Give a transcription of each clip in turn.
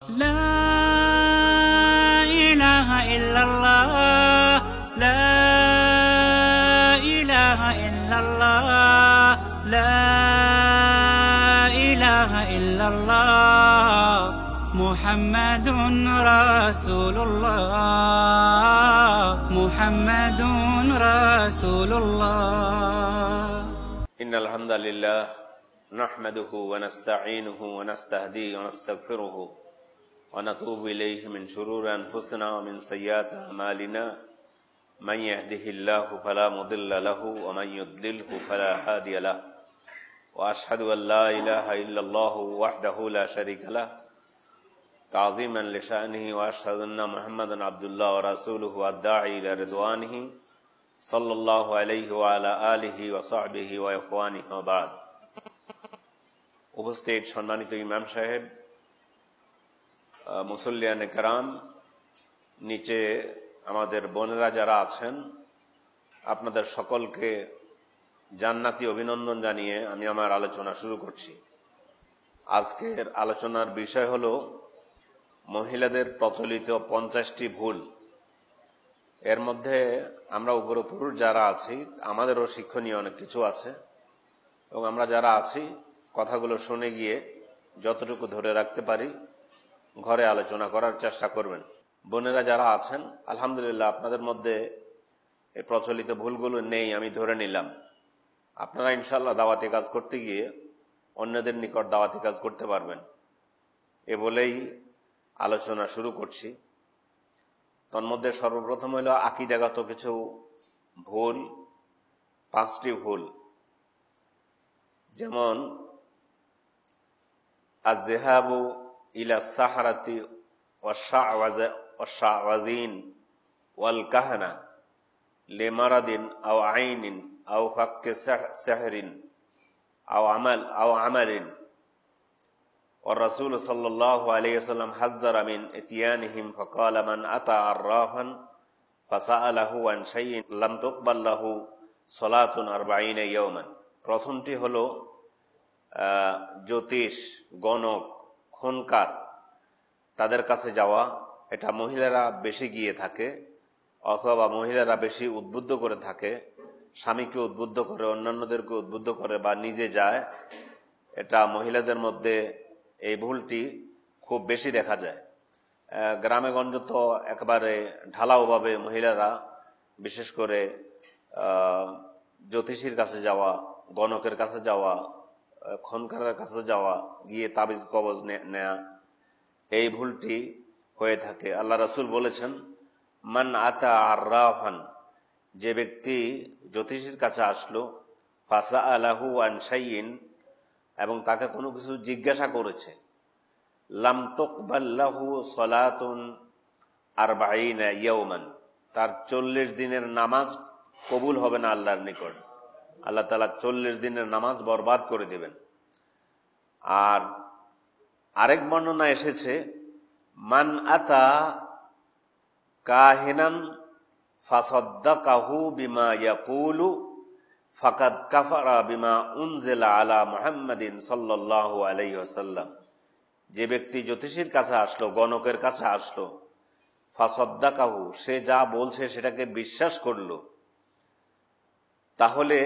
لا إله إلا الله لا إله إلا الله لا إله إلا الله محمد رسول الله محمد رسول الله إن الحمد لله نحمده ونستعينه ونستهديه ونستغفره ونتوب إليه من شرور أنفسنا ومن سيئات أعمالنا من يهده الله فلا مضل له ومن يضلله فلا هادي له وأشهد أن لا إله إلا الله وحده لا شريك له تعظيما لشأنه وأشهد أن محمدا عبد الله ورسوله الداعي إلى رضوانه صلى الله عليه وعلى آله وصحبه وإخوانه وبعد উপস্থিত সম্মানিত ইমাম সাহেব, মুসল্লিয়ানে কেরাম, নিচে আমাদের বোনেরা যারা আছেন, আপনাদের সকলকে জান্নাতি অভিনন্দন জানিয়ে আমি আমার আলোচনা শুরু করছি। আজকের আলোচনার বিষয় হলো মহিলাদের প্রচলিত 50টি ভুল। এর মধ্যে আমরা পুরুষ যারা আছি আমাদেরও শিক্ষণীয় অনেক কিছু আছে, এবং আমরা যারা আছি কথাগুলো শুনে গিয়ে যতটুকু ধরে রাখতে পারি ঘরে আলোচনা করার চেষ্টা করবেন। বোনেরা যারা আছেন, আলহামদুলিল্লাহ আপনাদের মধ্যে এই প্রচলিত ভুলগুলো নেই আমি ধরে নিলাম। আপনারা ইনশাআল্লাহ দাওয়াতি কাজ করতে গিয়ে অন্যদের নিকট দাওয়াতি কাজ করতে পারবেন, এ বলেই আলোচনা শুরু করছি। তন্মধ্যে সর্বপ্রথম হলো আকীদাগত কিছু ভুল, 5টি ভুল। যেমন আয-যিহাবু ইলা সাহারাতি ওয়াশ-শা'ওয়াযিন ওয়াল কাহানা লিমারাদিন আও আইনিন আও ফাক্কি সিহরিন আও আমালিন والرسول صلى الله عليه وسلم حذر من اتيانهم فقال من أتى عرافا فسأله عن شيء لم تقبل له صلاة 40 يوما। প্রথমটি হলো জ্যোতিষ, গণক, খুনকার তাদের কাছে যাওয়া। এটা মহিলারা বেশি গিয়ে থাকে, অথবা মহিলারা বেশি উদ্বুদ্ধ করে থাকে, স্বামীকে উদ্বুদ্ধ করে, অন্যান্যদেরকে উদ্বুদ্ধ করে বা নিজে যায়। এটা মহিলাদের মধ্যে এই ভুলটি খুব বেশি দেখা যায়। গ্রামে গঞ্জে তো একেবারে ঢালাওভাবে মহিলারা বিশেষ করে জ্যোতিষীর কাছে যাওয়া, গণকের কাছে যাওয়া, খনকারের কাছে যাওয়া, গিয়ে তাবিজ কবজ নেয়া, এই ভুলটি হয়ে থাকে। আল্লাহ রাসূল বলেছেন, মান আতা আররাফান, যে ব্যক্তি জ্যোতিষীর কাছে আসলো, ফাসআলাহু আন শাইইন, এবং তাকে কোনো কিছু জিজ্ঞাসা করেছে, লাম তুকবাল লাহু সালাতুন 40 ইয়াওমান, তার 40 দিনের নামাজ কবুল হবে না আল্লাহর নিকট। আল্লাহ তাআলা 40 দিনের নামাজ বরবাদ করে দিবেন। আর আরেক বর্ণনা এসেছে, মান আতা কাহিনান ফাসাদ্দাকাহু বিমা ইয়াকুলু ফাকাদ কাফারা বিমা উনজিলা আলা মুহাম্মাদিন সাল্লাল্লাহু আলাইহি ওয়াসাল্লাম। যে ব্যক্তি জ্যোতিষীর কাছে আসলো, গণকের কাছে আসলো, ফাসাদ্দাকাহু, সে যা বলছে সেটাকে বিশ্বাস করলো, তাহলে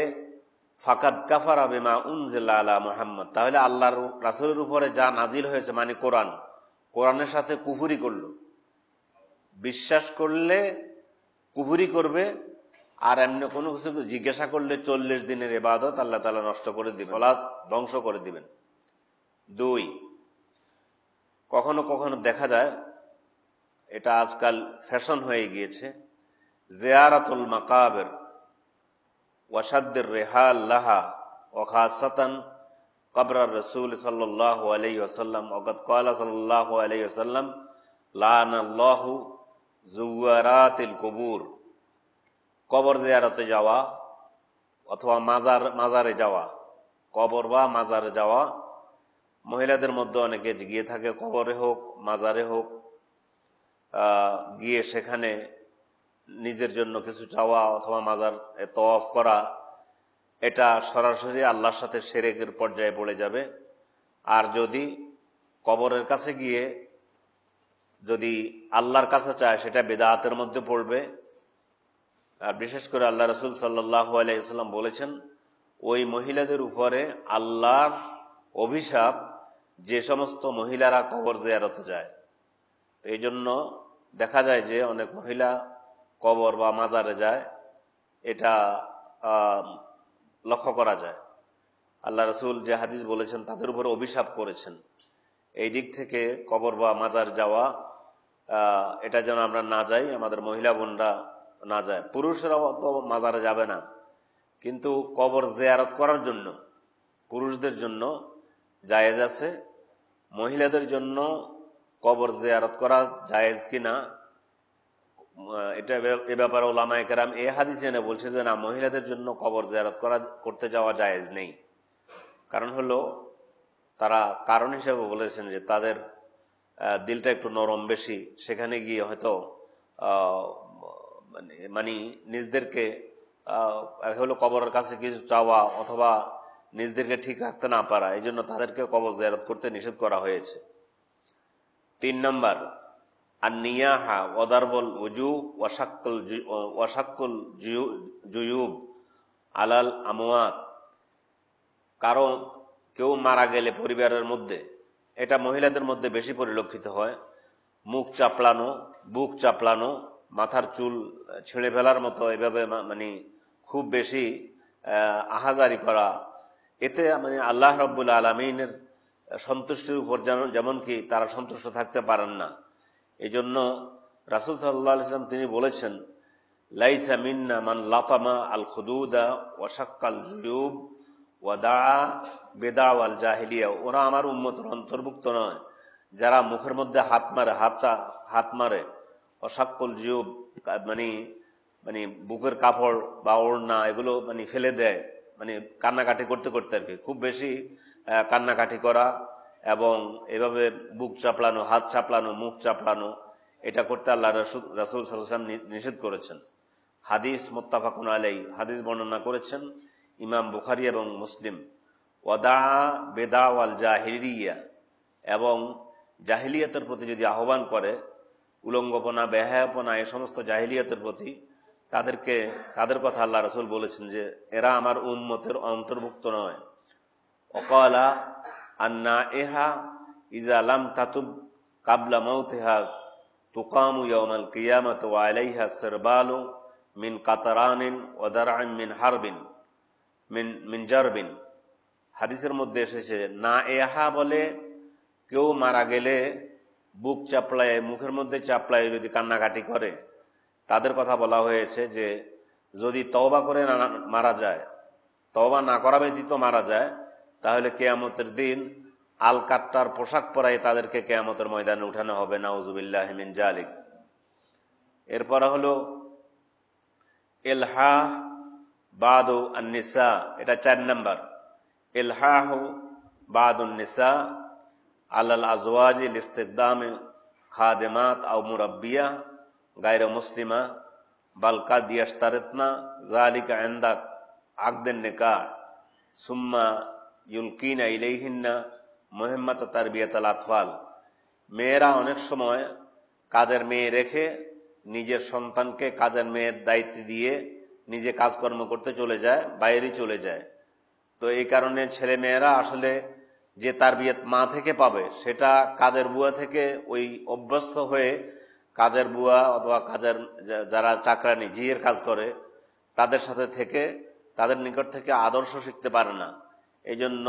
ফাকাদ কাফারা বিমা উনজিলা আলা মুহাম্মাদ, তাহলে আল্লাহর রাসূলের উপরে যা নাজিল হয়েছে মানে কোরআনের সাথে কুফরি করলো। বিশ্বাস করলে কুফরি করবে, আর এমনি কোনো কিছু জিজ্ঞাসা করলে 40 দিনের ইবাদত আল্লাহ তাআলা নষ্ট করে দিবেন, সালাত ধ্বংস করে দিবেন। 2, কখনো কখনো দেখা যায়, এটা আজকাল ফ্যাশন হয়ে গিয়েছে, জিয়ারাতুল মাকাবির ওয়া শাদ্দির রিহাল লাহা ওয়া খাসাতান কবরার রাসূল সাল্লাল্লাহু আলাইহি ওয়াসাল্লাম ওয়াকাদ ক্বালা সাল্লাল্লাহু আলাইহি ওয়াসাল্লাম লানাল্লাহু যুওয়ারাতিল কুবুর। কবর জিয়ারতে যাওয়া অথবা মাজারে যাওয়া, কবর বা মাজারে যাওয়া, মহিলাদের মধ্যে অনেকে গিয়ে থাকে, কবরে হোক মাজারে হোক, গিয়ে সেখানে নিজের জন্য কিছু চাওয়া অথবা মাজার তওয়াফ করা। এটা সরাসরি আল্লাহর সাথে শিরকের পর্যায়ে পড়ে যাবে। আর যদি কবরের কাছে গিয়ে যদি আল্লাহর কাছে চায় সেটা বিদআতের মধ্যে পড়বে। আর বিশেষ করে আল্লাহ রাসূল সাল্লাল্লাহু আলাইহি ওয়াসাল্লাম বলেছেন, ওই মহিলাদের উপরে আল্লাহর অভিশাপ যে সমস্ত মহিলারা কবর জিয়ারতে যায়। এই জন্য দেখা যায় যে অনেক মহিলা কবর বা মাজারে যায়, এটা লক্ষ্য করা যায়। আল্লাহ রাসূল যে হাদিস বলেছেন তাদের উপরে অভিশাপ করেছেন। এই দিক থেকে কবর বা মাজার যাওয়া, এটা যেন আমরা না যাই, আমাদের মহিলা বোনরা না যায়। পুরুষরাও তো মাজারে যাবে না, কিন্তু কবর জিয়ারত করার জন্য পুরুষদের জন্য জায়েজ আছে। মহিলাদের জন্য কবর জিয়ারত করা জায়েজ কিনা এটা এ ব্যাপারে উলামায়ে কেরাম এই হাদিস এনে বলছে যে না, মহিলাদের জন্য কবর জিয়ারত করতে যাওয়া জায়েজ নেই। কারণ হলো, তারা কারণ হিসেবে বলেছেন যে তাদের দিলটা একটু নরম বেশি, সেখানে গিয়ে হয়তো মানে নিজদেরকে হলো কবরের কাছে কিছু চাওয়া অথবা নিজদেরকে ঠিক রাখতে না পারা, এই জন্য তাদেরকে কবর জিয়ারত করতে নিষেধ করা হয়েছে। 3 নম্বর, আন-নিয়াহা ওয়া দারবুল ওয়ুজু ওয়া শাক্কুল জুয়ুব আলাল আমওয়াত। কারণ কেউ মারা গেলে পরিবারের মধ্যে, এটা মহিলাদের মধ্যে বেশি পরিলক্ষিত হয়, মুখ চাপড়ানো, বুক চাপড়ানো, মাথার চুল ছিঁড়ে ফেলার মতো এভাবে মানে খুব বেশি আহাজারি করা, এতে মানে আল্লাহ রাব্বুল আলামিনের সন্তুষ্টির উপর যেমন কি তারা সন্তুষ্ট থাকতে পারেন না। এই জন্য রাসূল সাল্লাল্লাহু আলাইহি ওয়াসাল্লাম তিনি বলেছেন, লাইসা মিন্না মান লাতামা আল খুদুদা ওয়া শাক্কাল জুয়ুব ওয়া দাআ বিদাওয়াল জাহিলিয়া। ওরা আমার উম্মতের অন্তর্ভুক্ত নয় যারা মুখের মধ্যে হাত মারে, ওয়া শাক্কুল জুয়ুব মানে বুকের কাপড় বা ওড়না এগুলো মানে ফেলে দেয়, মানে কান্নাকাটি করতে করতে আর কি, খুব বেশি কান্নাকাটি করা এবং এভাবে বুক চাপড়ানো, হাত চাপড়ানো, মুখ চাপড়ানো, এটা করতে আল্লাহ রাসূল সাল্লাল্লাহু আলাইহি ওয়াসাল্লাম নিষেধ করেছেন। হাদিস মুত্তাফাকুন আলাইহি, হাদিস বর্ণনা করেছেন ইমাম বুখারী এবং মুসলিম। ওয়াদা বেদাওয়াল জাহিলিয়া, এবং জাহিলিয়াতের প্রতি যদি আহ্বান করে, উলঙ্গপনা, বেহায়াপনা, এই সমস্ত জাহিলিয়াতের প্রতি তাদের কথা আল্লাহ রাসূল বলেছেন যে এরা আমার উম্মতের অন্তর্ভুক্ত নয়। ওয়াকালা আন্না ইহা ইজা লাম তাতুব কাবলা মাউতিহা তুকামু ইয়াউমাল কিয়ামাতি ওয়া আলাইহা সিরবালু মিন কাতারানিন ওয়া দারআন মিন হারবিন মিন জারবিন। হাদিসের মধ্যে এসেছে, না এহা বলে কেউ মারা গেলে বুক চাপড়ায়, মুখের মধ্যে চাপড়ায় যদি কান্নাকাটি করে, তাদের কথা বলা হয়েছে যে যদি তওবা করে মারা যায়, তওবা না করা ব্যতীত মারা যায়, তাহলে কিয়ামতের দিন আলকাত্তার পোশাক পরাই তাদেরকে কিয়ামতের ময়দানে উঠানো হবে। নাউযুবিল্লাহি মিন জালিক। এরপর হলো ইলহা বাদু আন-নিসা, এটা 4 নম্বর। ইলহাহু বাদুন নিসা আলাল আজওয়াজি লিস্তিকদামে খাদিমাত আও মুরাব্বিয়া গায়রা মুসলিমা বাল কাদ ইয়াশতারিতনা যালিকা ইনদা আকদিন নিকাহ সুম্মা ইউলকিনা ইলাইহিন্না মুহিম্মাত তারবিয়াতুল আতফাল। মেয়েরা অনেক সময় কাজের মেয়ে রেখে নিজের সন্তানকে কাজের মেয়ের দায়িত্ব দিয়ে নিজে কাজকর্ম করতে চলে যায়, বাইরে চলে যায়। তো এই কারণে ছেলে মেয়েরা আসলে যে তারবিয়াত মা থেকে পাবে, সেটা কাজের বুয়া থেকে ওই অভ্যস্ত হয়ে কাজের বুয়া অথবা কাজের যারা চাকরানি জিয়ের কাজ করে তাদের সাথে থেকে তাদের নিকট থেকে আদর্শ শিখতে পারে না। এই জন্য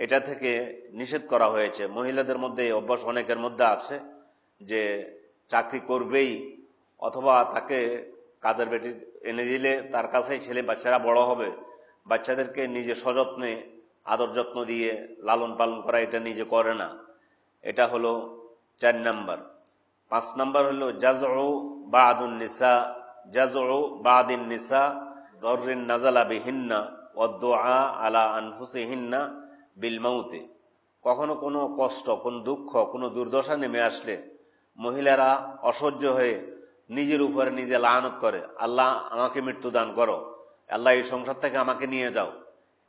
এটা থেকে নিষেধ করা হয়েছে। মহিলাদের মধ্যে এই অভ্যাস অনেকের মধ্যে আছে যে চাকরি করবেই, অথবা তাকে কাজের বেটি এনে দিলে তার কাছেই ছেলে বাচ্চারা বড় হবে, বাচ্চাদেরকে নিজে সযত্নে আদর যত্ন দিয়ে লালন পালন করা, এটা নিজে করে না। এটা হলো 4 নম্বর। 5 নম্বর হলো জাযউ বাদিন নিসা দররিন নাযালা বিহিন্না ওয়া দুআ আলা আনফুসিহিন্না বিল মাউতি। কখনো কোনো কষ্ট, কোনো দুঃখ, কোনো দুর্দশা নেমে আসলে মহিলারা অসহ্য হয়ে নিজের উপরে নিজে লানত করে, আল্লাহ আমাকে মৃত্যু দান করো, আল্লাহ এই সংসার থেকে আমাকে নিয়ে যাও,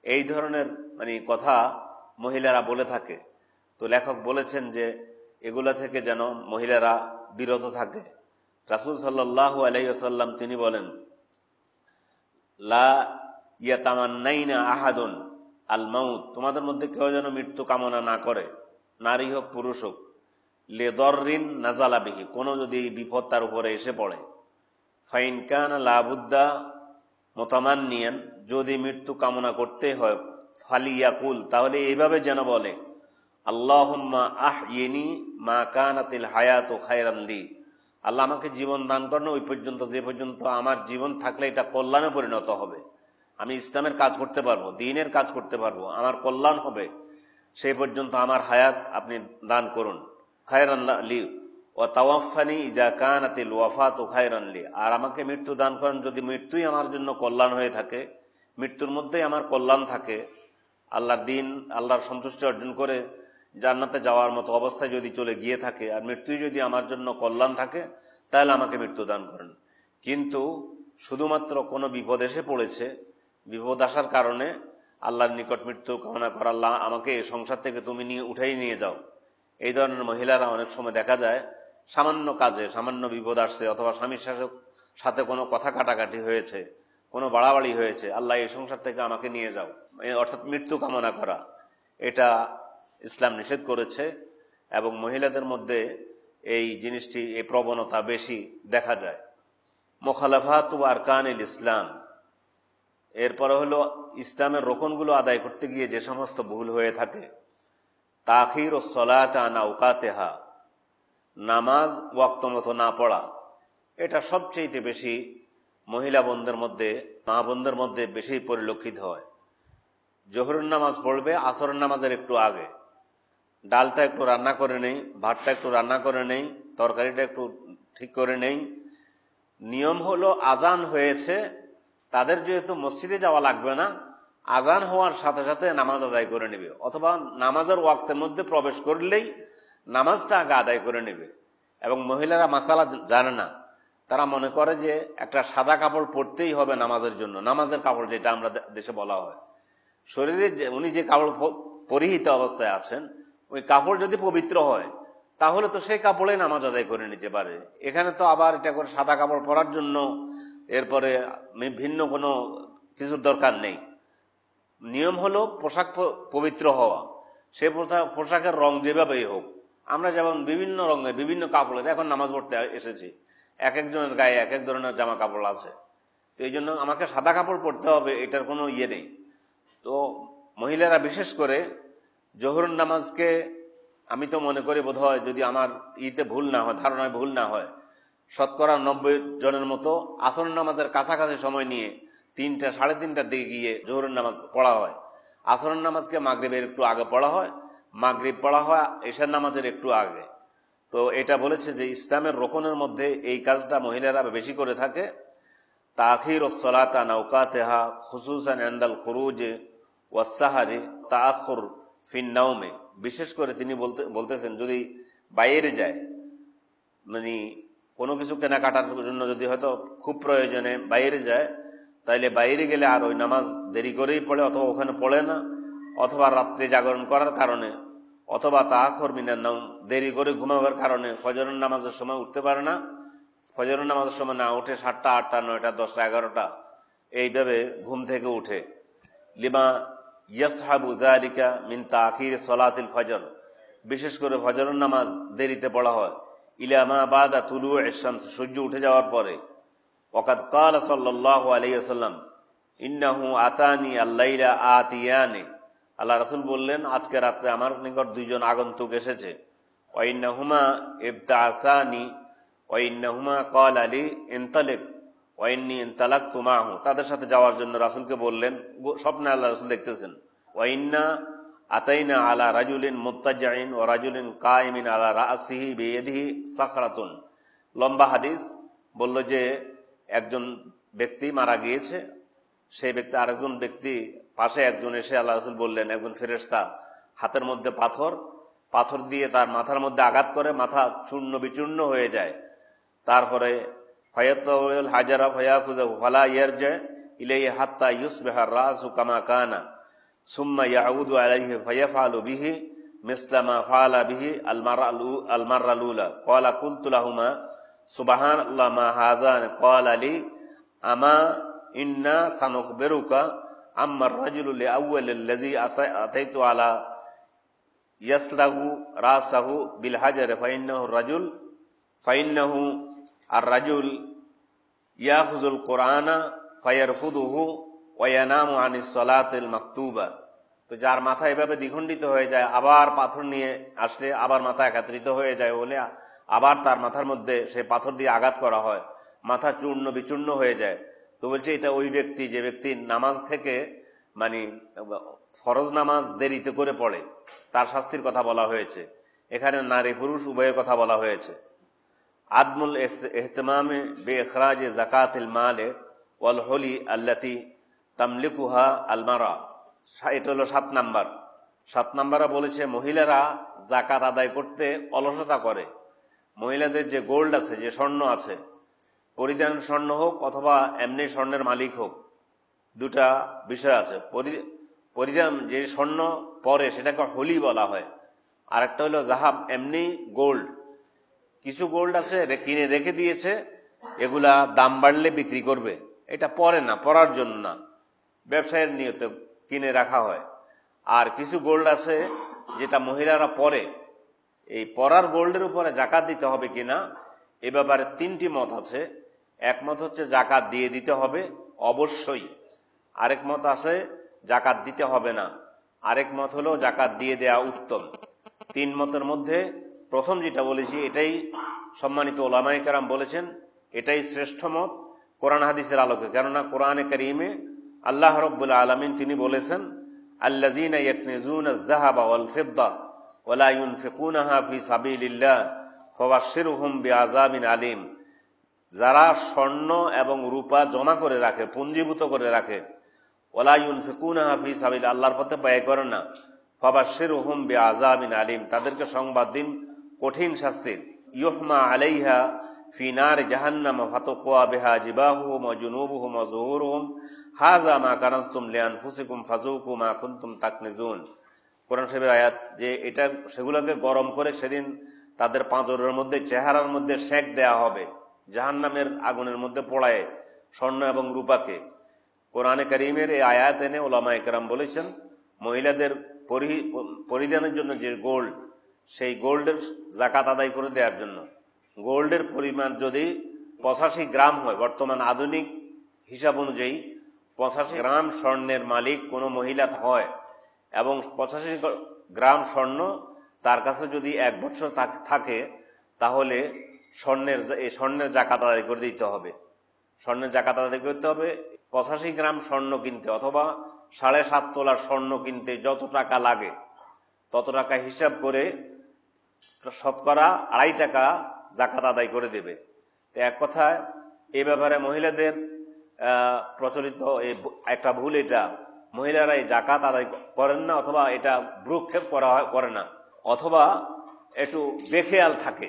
এই ধরনের কথা মহিলারা বলে থাকে। তো লেখক বলেছেন যে এগুলা থেকে যেন মহিলারা বিরত থাকে। রাসূল সাল্লাল্লাহু আলাইহি ওয়াসাল্লাম তিনি বলেন, লা ইয়াতামান্নাইনা আহাদুন আল মাউত, তোমাদের মধ্যে কেউ যেন মৃত্যু কামনা না করে, নারী হোক পুরুষ হোক, লিদররিন নাযালা বিহি, কোনো যদি বিপদ তার উপরে এসে পড়ে, ফাইন কানা লাবুদ্দা মুতামান্নিয়ান, যদি মৃত্যু কামনা করতে হয়, ফালিয়াকুল, তাহলে এইভাবে যেন বলে, আল্লাহুম্মা আহইনি মা কানাতিল হায়াতু খায়রান লি, আল্লাহ আমাকে জীবন দান করেন ওই পর্যন্ত যে পর্যন্ত আমার জীবন থাকলে এটা কল্যাণে পরিণত হবে, আমি ইসলামের কাজ করতে পারবো, দ্বীনের কাজ করতে পারবো, আমার কল্যাণ হবে, সেই পর্যন্ত আমার হায়াত আপনি দান করুন। খায়রান লি ওয়া তাওয়াফানি ইজা কানাতিল ওয়াফাতু খায়রান লি, আর আমাকে মৃত্যু দান করেন যদি মৃত্যুই আমার জন্য কল্যাণ হয়ে থাকে, মৃত্যুর মধ্যেই আমার কল্যাণ থাকে, আল্লাহর দ্বীন আল্লাহর সন্তুষ্টি অর্জন করে জান্নাতে যাওয়ার মতো অবস্থায় যদি চলে গিয়ে থাকে, আর মৃত্যুই যদি আমার জন্য কল্যাণ থাকে, তাহলে আমাকে মৃত্যু দান করেন। কিন্তু শুধুমাত্র কোনো বিপদ এসে পড়েছে, বিপদ আসার কারণে আল্লাহর নিকট মৃত্যু কামনা করা, আল্লাহ আমাকে এই সংসার থেকে তুমি উঠাই নিয়ে যাও, এই ধরনের মহিলারা অনেক সময় দেখা যায় সামান্য কাজে সামান্য বিপদ আসছে, অথবা স্বামীর সাথে কোনো কথা কাটাকাটি হয়েছে, কোনো বাড়াবাড়ি হয়েছে, আল্লাহ এই সংসার থেকে আমাকে নিয়ে যাও, অর্থাৎ মৃত্যু কামনা করা, এটা ইসলাম নিষেধ করেছে। এবং মহিলাদের মধ্যে এই জিনিসটি, এই প্রবণতা বেশি দেখা যায়। মুখালাফাত ওয়া আরকানিল ইসলাম, এরপরে হলো ইসলামের রোকনগুলো আদায় করতে গিয়ে যে সমস্ত ভুল হয়ে থাকে। তাখিরুস সালাত আন আওকাতিহা, নামাজ ওয়াক্ত মতো না পড়া, এটা সবচেয়ে বেশি মহিলা বোনদের মধ্যে, মা বোনদের মধ্যে বেশি পরিলক্ষিত হয়। জোহরের নামাজ পড়বে আসরের নামাজের একটু আগে, ডালটা একটু রান্না করে নেই, ভাতটা একটু রান্না করে নেই, তরকারিটা একটু ঠিক করে নেই। নিয়ম হলো আজান হয়েছে, তাদের যেহেতু মসজিদে যাওয়া লাগবে না, আজান হওয়ার সাথে সাথে নামাজ আদায় করে নেবে, অথবা নামাজের ওয়াক্তের মধ্যে প্রবেশ করলেই নামাজটা আগে আদায় করে নেবে। এবং মহিলারা মাসালা জানে না, তারা মনে করে যে একটা সাদা কাপড় পরতেই হবে নামাজের জন্য, নামাজের কাপড় যেটা আমরা দেশে বলা হয়, শরীরে উনি যে কাপড় পরিহিত অবস্থায় আছেন, ওই কাপড় যদি পবিত্র হয় তাহলে তো সেই কাপড়ে নামাজ আদায় করে নিতে পারে। এখানে তো আবার এটা করে সাদা কাপড় পরার জন্য এরপরে ভিন্ন কোনো কিছুর দরকার নেই। নিয়ম হলো পোশাক পবিত্র হওয়া, সে পোশাকের রং যেভাবেই হোক, আমরা যেমন বিভিন্ন রঙের বিভিন্ন কাপড়ের এখন নামাজ পড়তে এসেছি, এক একজনের গায়ে এক এক ধরনের জামা কাপড় আছে, তো এই জন্য আমাকে সাদা কাপড় পরতে হবে এটার কোনো ইয়ে নেই। তো মহিলারা বিশেষ করে জোহরের নামাজকে, আমি তো মনে করি বোধ হয়, যদি আমার ভুল না হয়, ধারণায় ভুল না হয়, শতকরা 90 জনের মতো আসরের নামাজের কাছাকাছি সময় নিয়ে 3টা সাড়ে 3টার দিকে গিয়ে জোহরের নামাজ পড়া হয়। আসরের নামাজকে মাগরিবের একটু আগে পড়া হয়, মাগরিব পড়া হয় এশার নামাজের একটু আগে। তো এটা বলেছে যে ইসলামের রোকনের মধ্যে এই কাজটা মহিলারা বেশি করে থাকে। তাখিরুস সালাত আন আওকাতিহা খুসুসান ইনদাল খুরুজ ওয়াস সাহরি তাআখুর ফিন নাওমে, বিশেষ করে তিনি বলতেছেন যদি বাইরে যায়, মানে কোনো কিছু কেনাকাটার জন্য যদি হয়তো খুব প্রয়োজনে বাইরে যায়, তাইলে বাইরে গেলে আর ওই নামাজ দেরি করেই পড়ে, অথবা ওখানে পড়ে না, অথবা রাত্রে জাগরণ করার কারণে, অথবা তাআখুর মিনান নাওম, দেরি করে ঘুমাবার কারণে ফজরের নামাজের সময় উঠতে পারে না, ফজরের নামাজের সময় না উঠে 7টা 8টা 9টা 10টা 11টা এইভাবে ঘুম থেকে উঠে। লিমা ইয়াসহাবু যালিকা মিন তাখির সালাতিল ফজর, বিশেষ করে ফজরের নামাজ দেরিতে পড়া হয়, ইলা মা বাদা তুলু'আশ শামস, সূর্য উঠে যাওয়ার পরে। ওয়াকাদ ক্বালা সাল্লাল্লাহু আলাইহি ওয়াসাল্লাম ইন্নাহু আতানি আল-লাইলা আতিয়ানি, আল্লাহ রাসূল বললেন আজকে রাতে আমার নিকট 2 জন আগন্তুক এসেছে। ওয়া ইন্নাহুমা ইবতাআসানি ওয়া ইন্নাহুমা ক্বালা লি ইনতালিক ওয়া ইন্নী ইনতালাকতু মাহু, তাদের সাথে যাওয়ার জন্য রাসূলকে বললেন, স্বপ্নে আল্লাহ রাসূল দেখতেছেন। ওয়া ইন্না আতাইনা আলা রাজুলিন মুত্তাজিন ওয়া রাজুলিন কাইমিন আলা রাসিহি বিয়াদিহি সাখরাতুন, লম্বা হাদিস। বলল যে একজন ব্যক্তি মারা গিয়েছে, সেই ব্যক্তি আরেকজন ব্যক্তি পাশে একজন এসে আল্লাহ রাসূল বললেন, একজন ফেরেশতা হাতের মধ্যে পাথর দিয়ে তার মাথার মধ্যে আঘাত করে, মাথা চূর্ণ বিচূর্ণ হয়ে যায়। তারপরে ফায়াতুল হাজারা ফায়াকুযু ফালা ইয়ারজা ইলাইহি হাত্তা ইউসবিহা রাসু কামা কানা সুম্মা ইয়াউদু আলাইহি ফায়াফআলু বিহি মিসলামা ফাআলা বিহি আল মাররাল উলা ক্বালা কুলতু লাহুমা সুবহানাল্লাহ মা হাযান ক্বালা লি আমা ইন্না সানুখবিরুকা আম্মার রাজুলু লিআউয়ালিল্লাযী আতাইতু আলা ইয়াসলাহু রাসাহু বিল হাজার ফাইন্নাহু আর রাজুল ইয়াখুযুল কুরআনা ফায়ারফুদুহু ওয়া ইয়ানামু আনিস সালাতিল মাকতুবা। তো যার মাথা এভাবে দ্বিখণ্ডিত হয়ে যায়, আবার পাথর নিয়ে আসলে আবার মাথা একত্রিত হয়ে যায় বলে আবার তার মাথার মধ্যে সে পাথর দিয়ে আঘাত করা হয়, মাথা চূর্ণ বিচূর্ণ হয়ে যায়। তো বলছে এটা ওই ব্যক্তি যে ব্যক্তি নামাজ থেকে মানে ফরজ নামাজ দেরিতে করে পড়ে, তার শাস্তির কথা বলা হয়েছে। এখানে নারী পুরুষ উভয়ের কথা বলা হয়েছে। আদমুল ইহতিমামে বিইখরাজ যাকাতিল মালে ওয়াল হুলি আল্লাতি তামলিকুহা আল মারা। এটা হলো 7 নাম্বার। 7 নাম্বারে বলেছে মহিলারা যাকাত আদায় করতে অলসতা করে। মহিলাদের যে গোল্ড আছে, যে স্বর্ণ আছে, পরিধান স্বর্ণ হোক অথবা এমনি স্বর্ণের মালিক হোক, দুটা বিষয় আছে। পরিধান যে স্বর্ণ পরে সেটাকে হোলি বলা হয়, আর একটা হলো জাহাব, এমনি গোল্ড। কিছু গোল্ড আছে কিনে রেখে দিয়েছে, এগুলা দাম বাড়লে বিক্রি করবে, এটা পরে না, পরার জন্য না, ব্যবসায়ের নিয়তে কিনে রাখা হয়। আর কিছু গোল্ড আছে যেটা মহিলারা পরে, এই পরার গোল্ডের উপরে জাকাত দিতে হবে কিনা এ ব্যাপারে 3টি মত আছে। এক মত হচ্ছে জাকাত দিয়ে দিতে হবে অবশ্যই, আরেক মত আছে জাকাত দিতে হবে না, আরেক মত হলো জাকাত দিয়ে দেয়া উত্তম। 3 মতের মধ্যে প্রথম যেটা বলেছি এটাই সম্মানিত ওলামায়ে কেরাম বলেছেন এটাই শ্রেষ্ঠ মত কোরআন হাদিসের আলোকে। কেননা কোরআনে কারীমে আল্লাহ রাব্বুল আলামিন তিনি বলেছেন, আল্লাযীনা ইয়াকনিজুনা আয-যাহাবা ওয়াল ফিদ্দা ওয়া লা ইউনফিকুনাহা ফি সাবিলিল্লাহ ফাবাশশিরহুম বিআযাবিন আলীম। যারা স্বর্ণ এবং রূপা জমা করে রাখে, পুঞ্জীভূত করে রাখে, ওয়া লা ইউনফিকুনাহা ফি সাবিল, আল্লাহর পথে ব্যয় করে না, ফাবাশশিরহুম বিআযাবিন আলীম, তাদেরকে সংবাদ দিন কঠিন শাস্তির। ইউহমা আলাইহা ফি নার জাহান্নাম ফাতুকওয়া বিহা জিবাহুহুম ওয়া জুনুবুহুম ওয়া যুহুরুহুম হাযা মা কানাজতুম লিআনফুসিকুম ফাযুকু মা কুনতুম তাকনিজুন। কোরআন শরীফের আয়াত যে এটা সেগুলোকে গরম করে সেদিন তাদের পাঁজরের মধ্যে, চেহারার মধ্যে সেক দেয়া হবে, জাহান্নামের আগুনের মধ্যে পোড়ায় স্বর্ণ এবং রূপাকে। কোরআনে কারীমের এই আয়াত এনে ওলামায়ে কেরাম বলেছেন মহিলাদের পরিধানের জন্য যে গোল্ড, সেই গোল্ডের জাকাত আদায় করে দেওয়ার জন্য। গোল্ডের পরিমাণ যদি 85 গ্রাম হয়, বর্তমান আধুনিক হিসাব অনুযায়ী 85 গ্রাম স্বর্ণের মালিক কোনো মহিলা হয় এবং 85 গ্রাম স্বর্ণ তার কাছে যদি 1 বছর থাকে, তাহলে স্বর্ণের জাকাত আদায় করে দিতে হবে। স্বর্ণের জাকাত আদায় করতে হবে 85 গ্রাম স্বর্ণ কিনতে, অথবা 7.5 তোলার স্বর্ণ কিনতে যত টাকা লাগে তত টাকা হিসাব করে শতকরা 2.5 টাকা জাকাত আদায় করে দেবে। এক কথায় এ ব্যাপারে মহিলাদের প্রচলিত একটা ভুল, এটা মহিলারা এই জাকাত আদায় করেন না, অথবা এটা ভ্রুক্ষেপ করে না, অথবা একটু বেখেয়াল থাকে।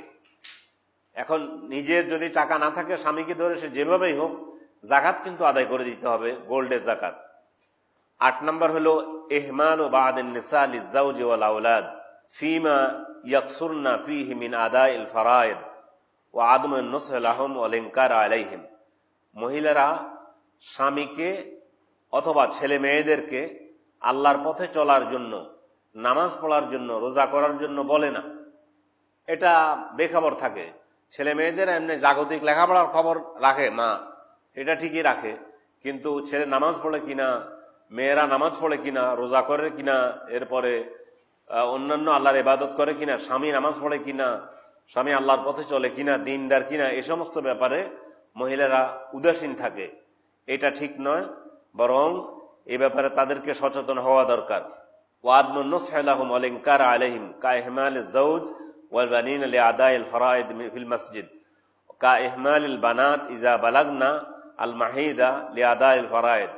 এখন নিজের যদি টাকা না থাকে, স্বামীকে ধরে সে যেভাবেই হোক জাকাত কিন্তু আদায় করে দিতে হবে, গোল্ডের জাকাত। 8 নম্বর হলো ইহমালু বা'দিন নিসা লিয-যাওজি ওয়াল আওলাদ ফীমা ইয়াকসুরনা ফীহি মিন আদাইল ফারায়েদ ওয়া আদমুন নুসহ লাহুম ওয়াল ইনকার আলাইহিম। মহিলারা স্বামীকে অথবা ছেলে মেয়েদেরকে আল্লাহর পথে চলার জন্য, নামাজ পড়ার জন্য, রোজা করার জন্য বলে না, এটা বেখবর থাকে। ছেলে মেয়েদের এমনি জাগতিক লেখাপড়ার খবর রাখে মা, এটা ঠিকই রাখে, কিন্তু ছেলে নামাজ পড়ে কিনা, মেয়েরা নামাজ পড়ে কিনা, রোজা করে কিনা, এরপরে অন্যান্য আল্লাহর ইবাদত করে কিনা, স্বামী নামাজ পড়ে কিনা, স্বামী আল্লাহর পথে চলে কিনা, দিনদার কিনা, এ সমস্ত ব্যাপারে মহিলারা উদাসীন থাকে। এটা ঠিক নয়, বরং এ ব্যাপারে তাদেরকে সচেতন হওয়া দরকার। ওয়াদমুন নুসহ লাহুম ওয়াল ইনকার আলাইহিম কাইহমালিজ যাওজ ওয়াল বানিন লিআদাইল ফারায়েদ ফিল মসজিদ কাইহমালিল বানাত ইজা বালাগনা আল মাহিদা লিআদাইল ফারায়েদ।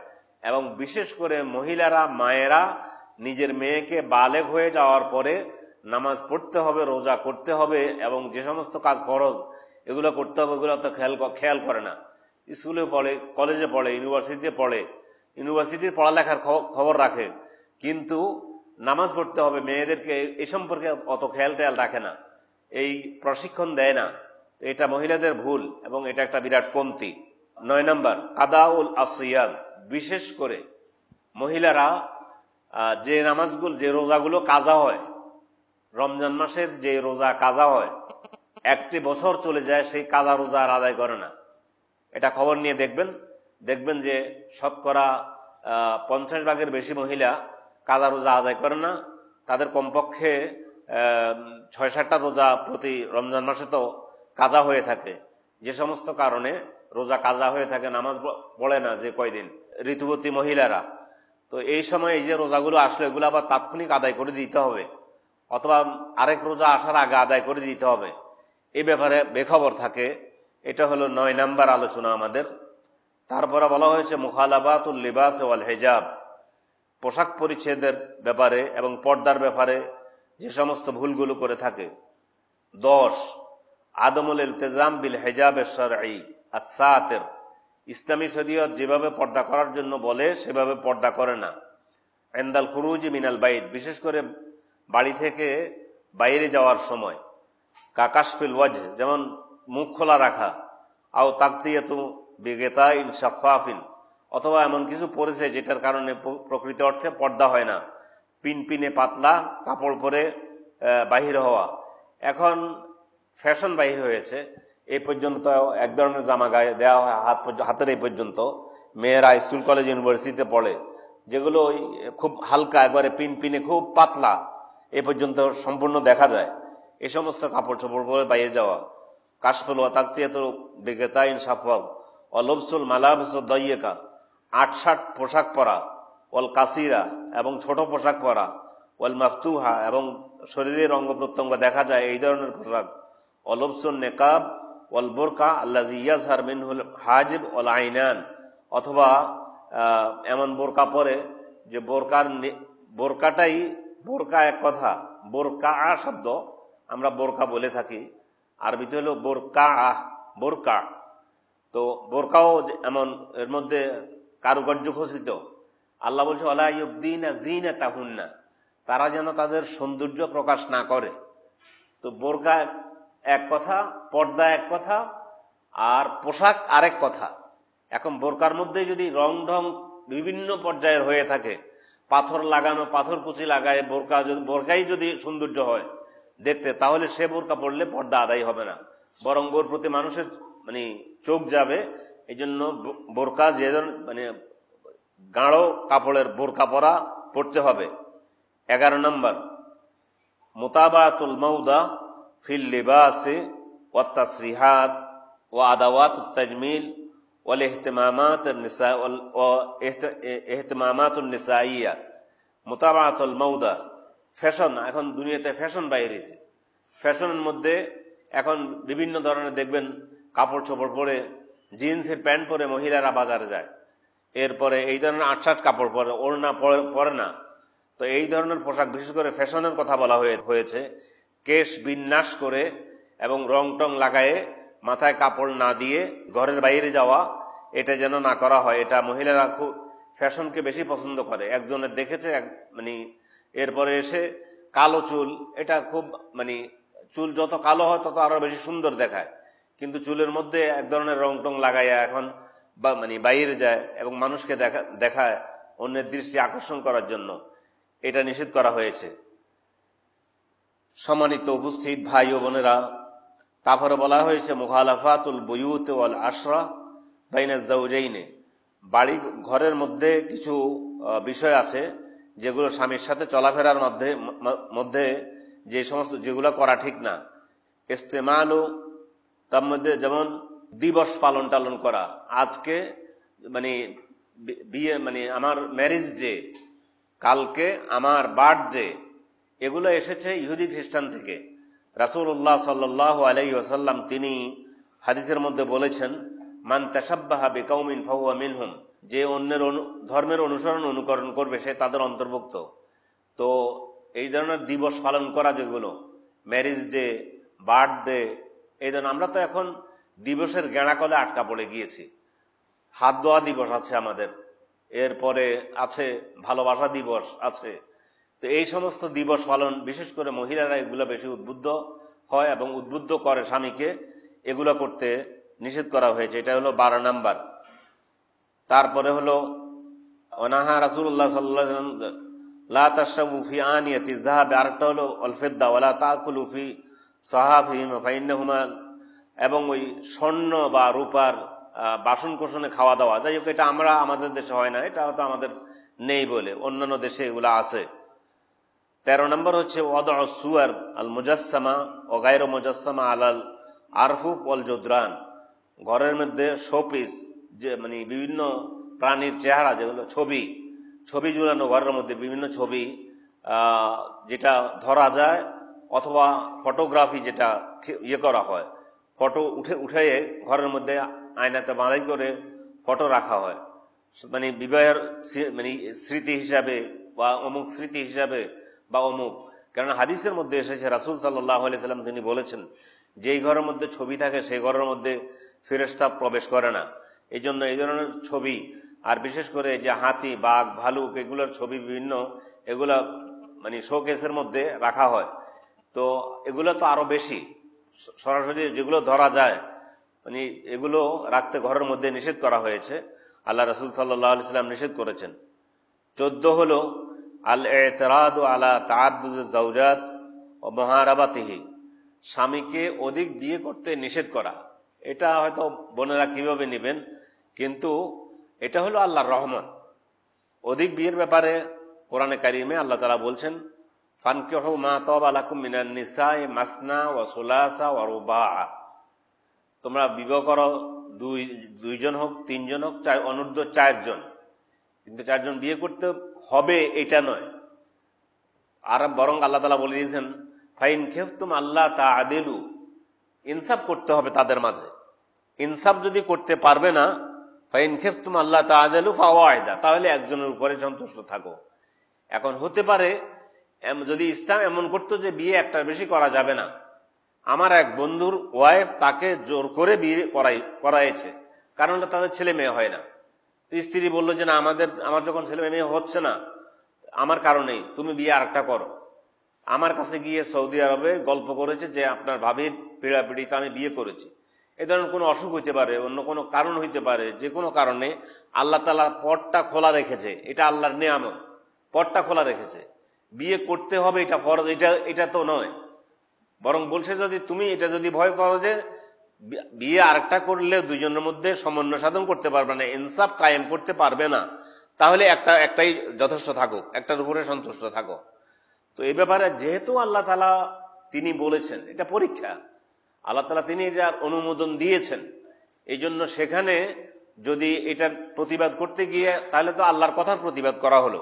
এবং বিশেষ করে মহিলারা, মায়েরা নিজের মেয়েকে বালেগ হয়ে যাওয়ার পরে নামাজ পড়তে হবে, রোজা করতে হবে এবং যে সমস্ত কাজ ফরজ এগুলো করতে হবে, এগুলো তো খেয়াল করে না। স্কুলে পড়ে, কলেজে পড়ে, ইউনিভার্সিটিতে পড়ে, ইউনিভার্সিটির পড়ালেখার খবর রাখে, কিন্তু নামাজ পড়তে হবে, মেয়েদেরকে এ সম্পর্কে অত খেয়াল টেয়াল রাখে না, এই প্রশিক্ষণ দেয় না। এটা মহিলাদের ভুল এবং এটা একটা বিরাট কমতি। 9 নম্বর কাদাউল আসিয়াম, বিশেষ করে মহিলারা যে নামাজগুলো, যে রোজাগুলো কাজা হয়, রমজান মাসের যে রোজা কাজা হয়, একটি বছর চলে যায় সেই কাজা রোজা আর আদায় করে না। এটা খবর নিয়ে দেখবেন যে শতকরা 50 ভাগের বেশি মহিলা কাজা রোজা আদায় করে না। তাদের কমপক্ষে 6-7টা রোজা প্রতি রমজান মাসে তো কাজা হয়ে থাকে। যে সমস্ত কারণে রোজা কাজা হয়ে থাকে, নামাজ পড়ে না যে কয়দিন ঋতুবতী মহিলারা, তো এই সময় এই যে রোজাগুলো আসলে এগুলো আবার তাৎক্ষণিক আদায় করে দিতে হবে, অথবা আরেক রোজা আসার আগে আদায় করে দিতে হবে, এই ব্যাপারে বেখবর থাকে। এটা হলো 9 নম্বর আলোচনা আমাদের। তারপরে বলা হয়েছে মুখালাবাতুল লিবাস ওয়াল হিজাব, পোশাক পরিচ্ছেদের ব্যাপারে এবং পর্দার ব্যাপারে যে সমস্ত ভুলগুলো করে থাকে। 10 আদমুল ইলতিজাম বিল হিজাবের শারঈ আস-সাতির, ইসলামী শরীয়ত যেভাবে পর্দা করার জন্য বলে সেভাবে পর্দা করে না। ইনদাল খুরুজ মিনাল বাইত, বিশেষ করে বাড়ি থেকে বাইরে যাওয়ার সময়। কাকাশফিল ওয়াজহ, যেমন মুখ খোলা রাখা। আও তাকদিয়াতু বিগিতাইন শাফাফিন, অথবা এমন কিছু পরেছে যেটার কারণে প্রকৃত অর্থে পর্দা হয় না। পিনপিনে পাতলা কাপড় পরে বাহির হওয়া। এখন ফ্যাশন বাহির হয়েছে, এই পর্যন্ত এক ধরনের জামা গায়ে দেওয়া হয় হাতের এই পর্যন্ত। মেয়েরা স্কুল কলেজ ইউনিভার্সিটিতে পড়ে, যেগুলো খুব হালকা, একবারে পিনপিনে খুব পাতলা, এই পর্যন্ত সম্পূর্ণ দেখা যায়। এই সমস্ত কাপড় চোপড় পরে বাইরে যাওয়া। কাশফুল ওয়া তাকতিয়াতু বিগিতাইন শাফাফ ও লবসুল মালাবিস দাইয়িকা, 8-60 পোশাক পরা। ওয়াল কাসিরা, এবং ছোট পোশাক পরা। ওয়াল মাফতুহা, এবং শরীরের অঙ্গ প্রত্যঙ্গ দেখা যায় এই ধরনের পোশাক। ও লবসুল নিকাব ওয়াল বোরকা আল্লাযী ইয়াজহার মিনহুল হাজিব ওয়াল আইনান, অথবা এমন বোরকা পরে যে বোরকাটাই, বোরকা এক কথা, বোরকা শব্দ আমরা বোরকা বলে থাকি, আরবিতে হলো বোরকা। তো বোরকাও এমন, এর মধ্যে কারুকার্য খচিত। আল্লাহ বলছে ওয়ালা ইউবদিনা যিনাতাহুন্না, তারা যেন তাদের সৌন্দর্য প্রকাশ না করে। তো বোরকা এক কথা, পর্দা এক কথা, আর পোশাক আরেক কথা। এখন বোরকার মধ্যে যদি রং ঢং বিভিন্ন পর্যায়ের হয়ে থাকে, পাথর লাগানো, পাথর কুচি লাগায় বোরকাই যদি সৌন্দর্য হয় দেখতে, তাহলে সে বোরকা পড়লে পর্দা আদায় হবে না, বরং ওর প্রতি মানুষের চোখ যাবে। এই জন্য বোরকা যে গাঢ় কাপড়ের বোরকা পড়তে হবে। 11 নম্বর মুতাবাআতুল মাউদা ফিল লিবাসি ওয়াত তাসরিহাত ওয়া আদাওয়াতুত তাজমিল ওয়াল ইহতিমামাতুন নিসাইয়্যা। মুতাবাআতুল মাউদা, ফ্যাশন। এখন দুনিয়াতে ফ্যাশন বাইরেছে। ফ্যাশনের মধ্যে এখন বিভিন্ন ধরনের দেখবেন কাপড় চোপড় পরে, জিন্সের প্যান্ট পরে মহিলারা বাজারে যায়। এরপরে এই ধরনের 8-60 কাপড় পরে, ওড়না পরে না। তো এই ধরনের পোশাক, বিশেষ করে ফ্যাশনের কথা বলা হয়েছে। কেশ বিন্যাস করে এবং রং টং লাগায়ে মাথায় কাপড় না দিয়ে ঘরের বাইরে যাওয়া, এটা যেন না করা হয়। এটা মহিলারা খুব ফ্যাশনকে বেশি পছন্দ করে। একজনের দেখেছে এরপরে এসে কালো চুল, এটা খুব চুল যত কালো হয় তত আরো বেশি সুন্দর দেখায়, কিন্তু চুলের মধ্যে এক ধরনের রং টং লাগাইয়া এখন বাইরে যায় এবং মানুষকে দেখায় অন্যের দৃষ্টি আকর্ষণ করার জন্য। এটা নিষেধ করা হয়েছে। সম্মানিত উপস্থিত ভাই ও বোনেরা, তারপরে বলা হয়েছে মুখালাফাতুল বুয়ুত ওয়াল আশরা বাইনাজ যাওজাইনে, বাড়ি ঘরের মধ্যে কিছু বিষয় আছে যেগুলো স্বামীর সাথে চলাফেরার মধ্যে যে সমস্ত যেগুলো করা ঠিক না। ইস্তেমালু, তার মধ্যে যেমন দিবস পালন টালন করা। আজকে বিয়ে আমার ম্যারেজ ডে, কালকে আমার বার্থডে, এগুলো এসেছে ইহুদি খ্রিস্টান থেকে। রাসূলুল্লাহ সাল্লাল্লাহু আলাইহি ওয়াসাল্লাম তিনি হাদিসের মধ্যে বলেছেন, মান তাশাব্বাহা বিকাউমিন ফাহুয়া মিনহুম, যে অন্যের ধর্মের অনুকরণ করবে সে তাদের অন্তর্ভুক্ত। তো এই ধরনের দিবস পালন করা, যেগুলো ম্যারেজ ডে, বার্থডে, এই ধরনের, আমরা তো এখন দিবসের গেঁড়াকলে আটকা পড়ে গিয়েছি। হাত ধোয়া দিবস আছে আমাদের, এরপরে আছে ভালোবাসা দিবস আছে। তো এই সমস্ত দিবস পালন, বিশেষ করে মহিলারা এগুলো বেশি উদ্বুদ্ধ হয় এবং উদ্বুদ্ধ করে স্বামীকে, এগুলো করতে নিষেধ করা হয়েছে। এটা হলো 12 নাম্বার। তারপরে হলো ওনাহা রাসূলুল্লাহ সাল্লাল্লাহু আলাইহি ওয়াসাল্লাম লা তাশরাবু ফি আনিয়াতি যাহাব, আরেকটা হলো আল ফিদ্দা ওয়ালা তাকুলু ফি সাহাফিহিম ফাইন্নাহুমা, এবং ওই স্বর্ণ বা রূপার বাসন কোসনে খাওয়া দাওয়া। যাই হোক, এটা আমাদের দেশে হয় না, এটা হয়তো আমাদের নেই বলে, অন্যান্য দেশে এগুলো আছে। 13 নম্বর হচ্ছে ওয়াদউ সুয়ার আল মুজাসসামা ও গায়রু মুজাসসামা আলাল আরফুফ ওয়াল জুদরান, ঘরের মধ্যে শোপিস, যে মানে বিভিন্ন প্রাণীর চেহারা, যেগুলো ছবি ঝুলানো ঘরের মধ্যে, বিভিন্ন ছবি যেটা ধরা যায়, অথবা ফটোগ্রাফি যেটা করা হয়, ফটো উঠে ঘরের মধ্যে আয়নাতে বাঁধাই করে ফটো রাখা হয়, মানে বিবাহের মানে স্মৃতি হিসাবে বা অমুক স্মৃতি হিসাবে বা অমুক। কারণ হাদিসের মধ্যে এসেছে রাসূল সাল্লাল্লাহু আলাইহি সাল্লাম তিনি বলেছেন, যেই ঘরের মধ্যে ছবি থাকে সেই ঘরের মধ্যে ফেরেশতা প্রবেশ করে না। এই জন্য এই ধরনের ছবি, আর বিশেষ করে যে হাতি, বাঘ, ভালুক, এগুলোর ছবি বিভিন্ন, এগুলা মানে শোকেসের মধ্যে রাখা হয়। তো এগুলো তো আরো বেশি, সরাসরি যেগুলো ধরা যায়, মানে এগুলো রাখতে ঘরের মধ্যে নিষেধ করা হয়েছে, আল্লাহ রাসূল সাল্লাল্লাহু আলাইহি সাল্লাম নিষেধ করেছেন। 14 হলো আল ইতিরাদু আলা তাআদ্দুদিজ যাওজাত ওয়া মুহারাবাতিহি, স্বামীকে অধিক বিয়ে করতে নিষেধ করা। এটা হয়তো বোনেরা কিভাবে নেবেন, কিন্তু এটা হলো আল্লাহর রহমত। অধিক বিয়ের ব্যাপারে কোরআনে কারিমে আল্লাহ তাআলা বলছেন, ফানকিহু মা তাবা লাকুম মিনান নিসাই মাসনা ওয়া সুলাসা ওয়া রুবা, তোমরা বিবাহ করো, দুইজন হোক, 3 জন হোক, অনূর্ধ্ব 4 জন, কিন্তু 4 জন বিয়ে করতে হবে এটা নয়। আর বরং আল্লাহ তাআলা বলে দিয়েছেন, ফাইন খিফতুম আল্লাহ তাআদিলু, ইনসাফ করতে হবে তাদের মাঝে। ইনসাফ যদি করতে পারবে না, ফাইন খিফতুম আল্লাহ তাআদিলু ফাওয়াহিদা, তাহলে একজনের উপরে সন্তুষ্ট থাকো। এখন হতে পারে যদি ইসলাম এমন করতো যে বিয়ে একটার বেশি করা যাবে না, আমার এক বন্ধুর ওয়াইফ তাকে জোর করে বিয়ে করাইছে, কারণ তাদের ছেলে মেয়ে হয় না। স্ত্রী বললো যে না, আমার যখন ছেলে মেয়ে হচ্ছে না, আমার কারণেই তুমি বিয়ে আরেকটা করো। আমার কাছে গিয়ে সৌদি আরবে গল্প করেছে যে আপনার ভাবির পীড়াপিড়িতে আমি বিয়ে করেছি। এ ধরনের কোনো অসুখ হইতে পারে, অন্য কোনো কারণ হইতে পারে, যে কোনো কারণে আল্লাহ তাআলা পথটা খোলা রেখেছে, এটা আল্লাহর নিয়ামত, পথটা খোলা রেখেছে। বিয়ে করতে হবে এটা ফরজ, এটা তো নয়। বরং বলছে যদি তুমি এটা যদি ভয় করো যে বিয়ে আরেকটা করলে দুইজনের মধ্যে সমন্বয় সাধন করতে পারবে না, ইনসাফ কায়েম করতে পারবে না, তাহলে একটাই যথেষ্ট থাকুক, একটার উপরে সন্তুষ্ট থাকো। তো এই ব্যাপারে যেহেতু আল্লাহ তাআলা তিনি বলেছেন, এটা পরীক্ষা, আল্লাহ তাআলা তিনি এটার অনুমোদন দিয়েছেন, এই জন্য সেখানে যদি এটার প্রতিবাদ করতে গিয়ে, তাহলে তো আল্লাহর কথার প্রতিবাদ করা হলো।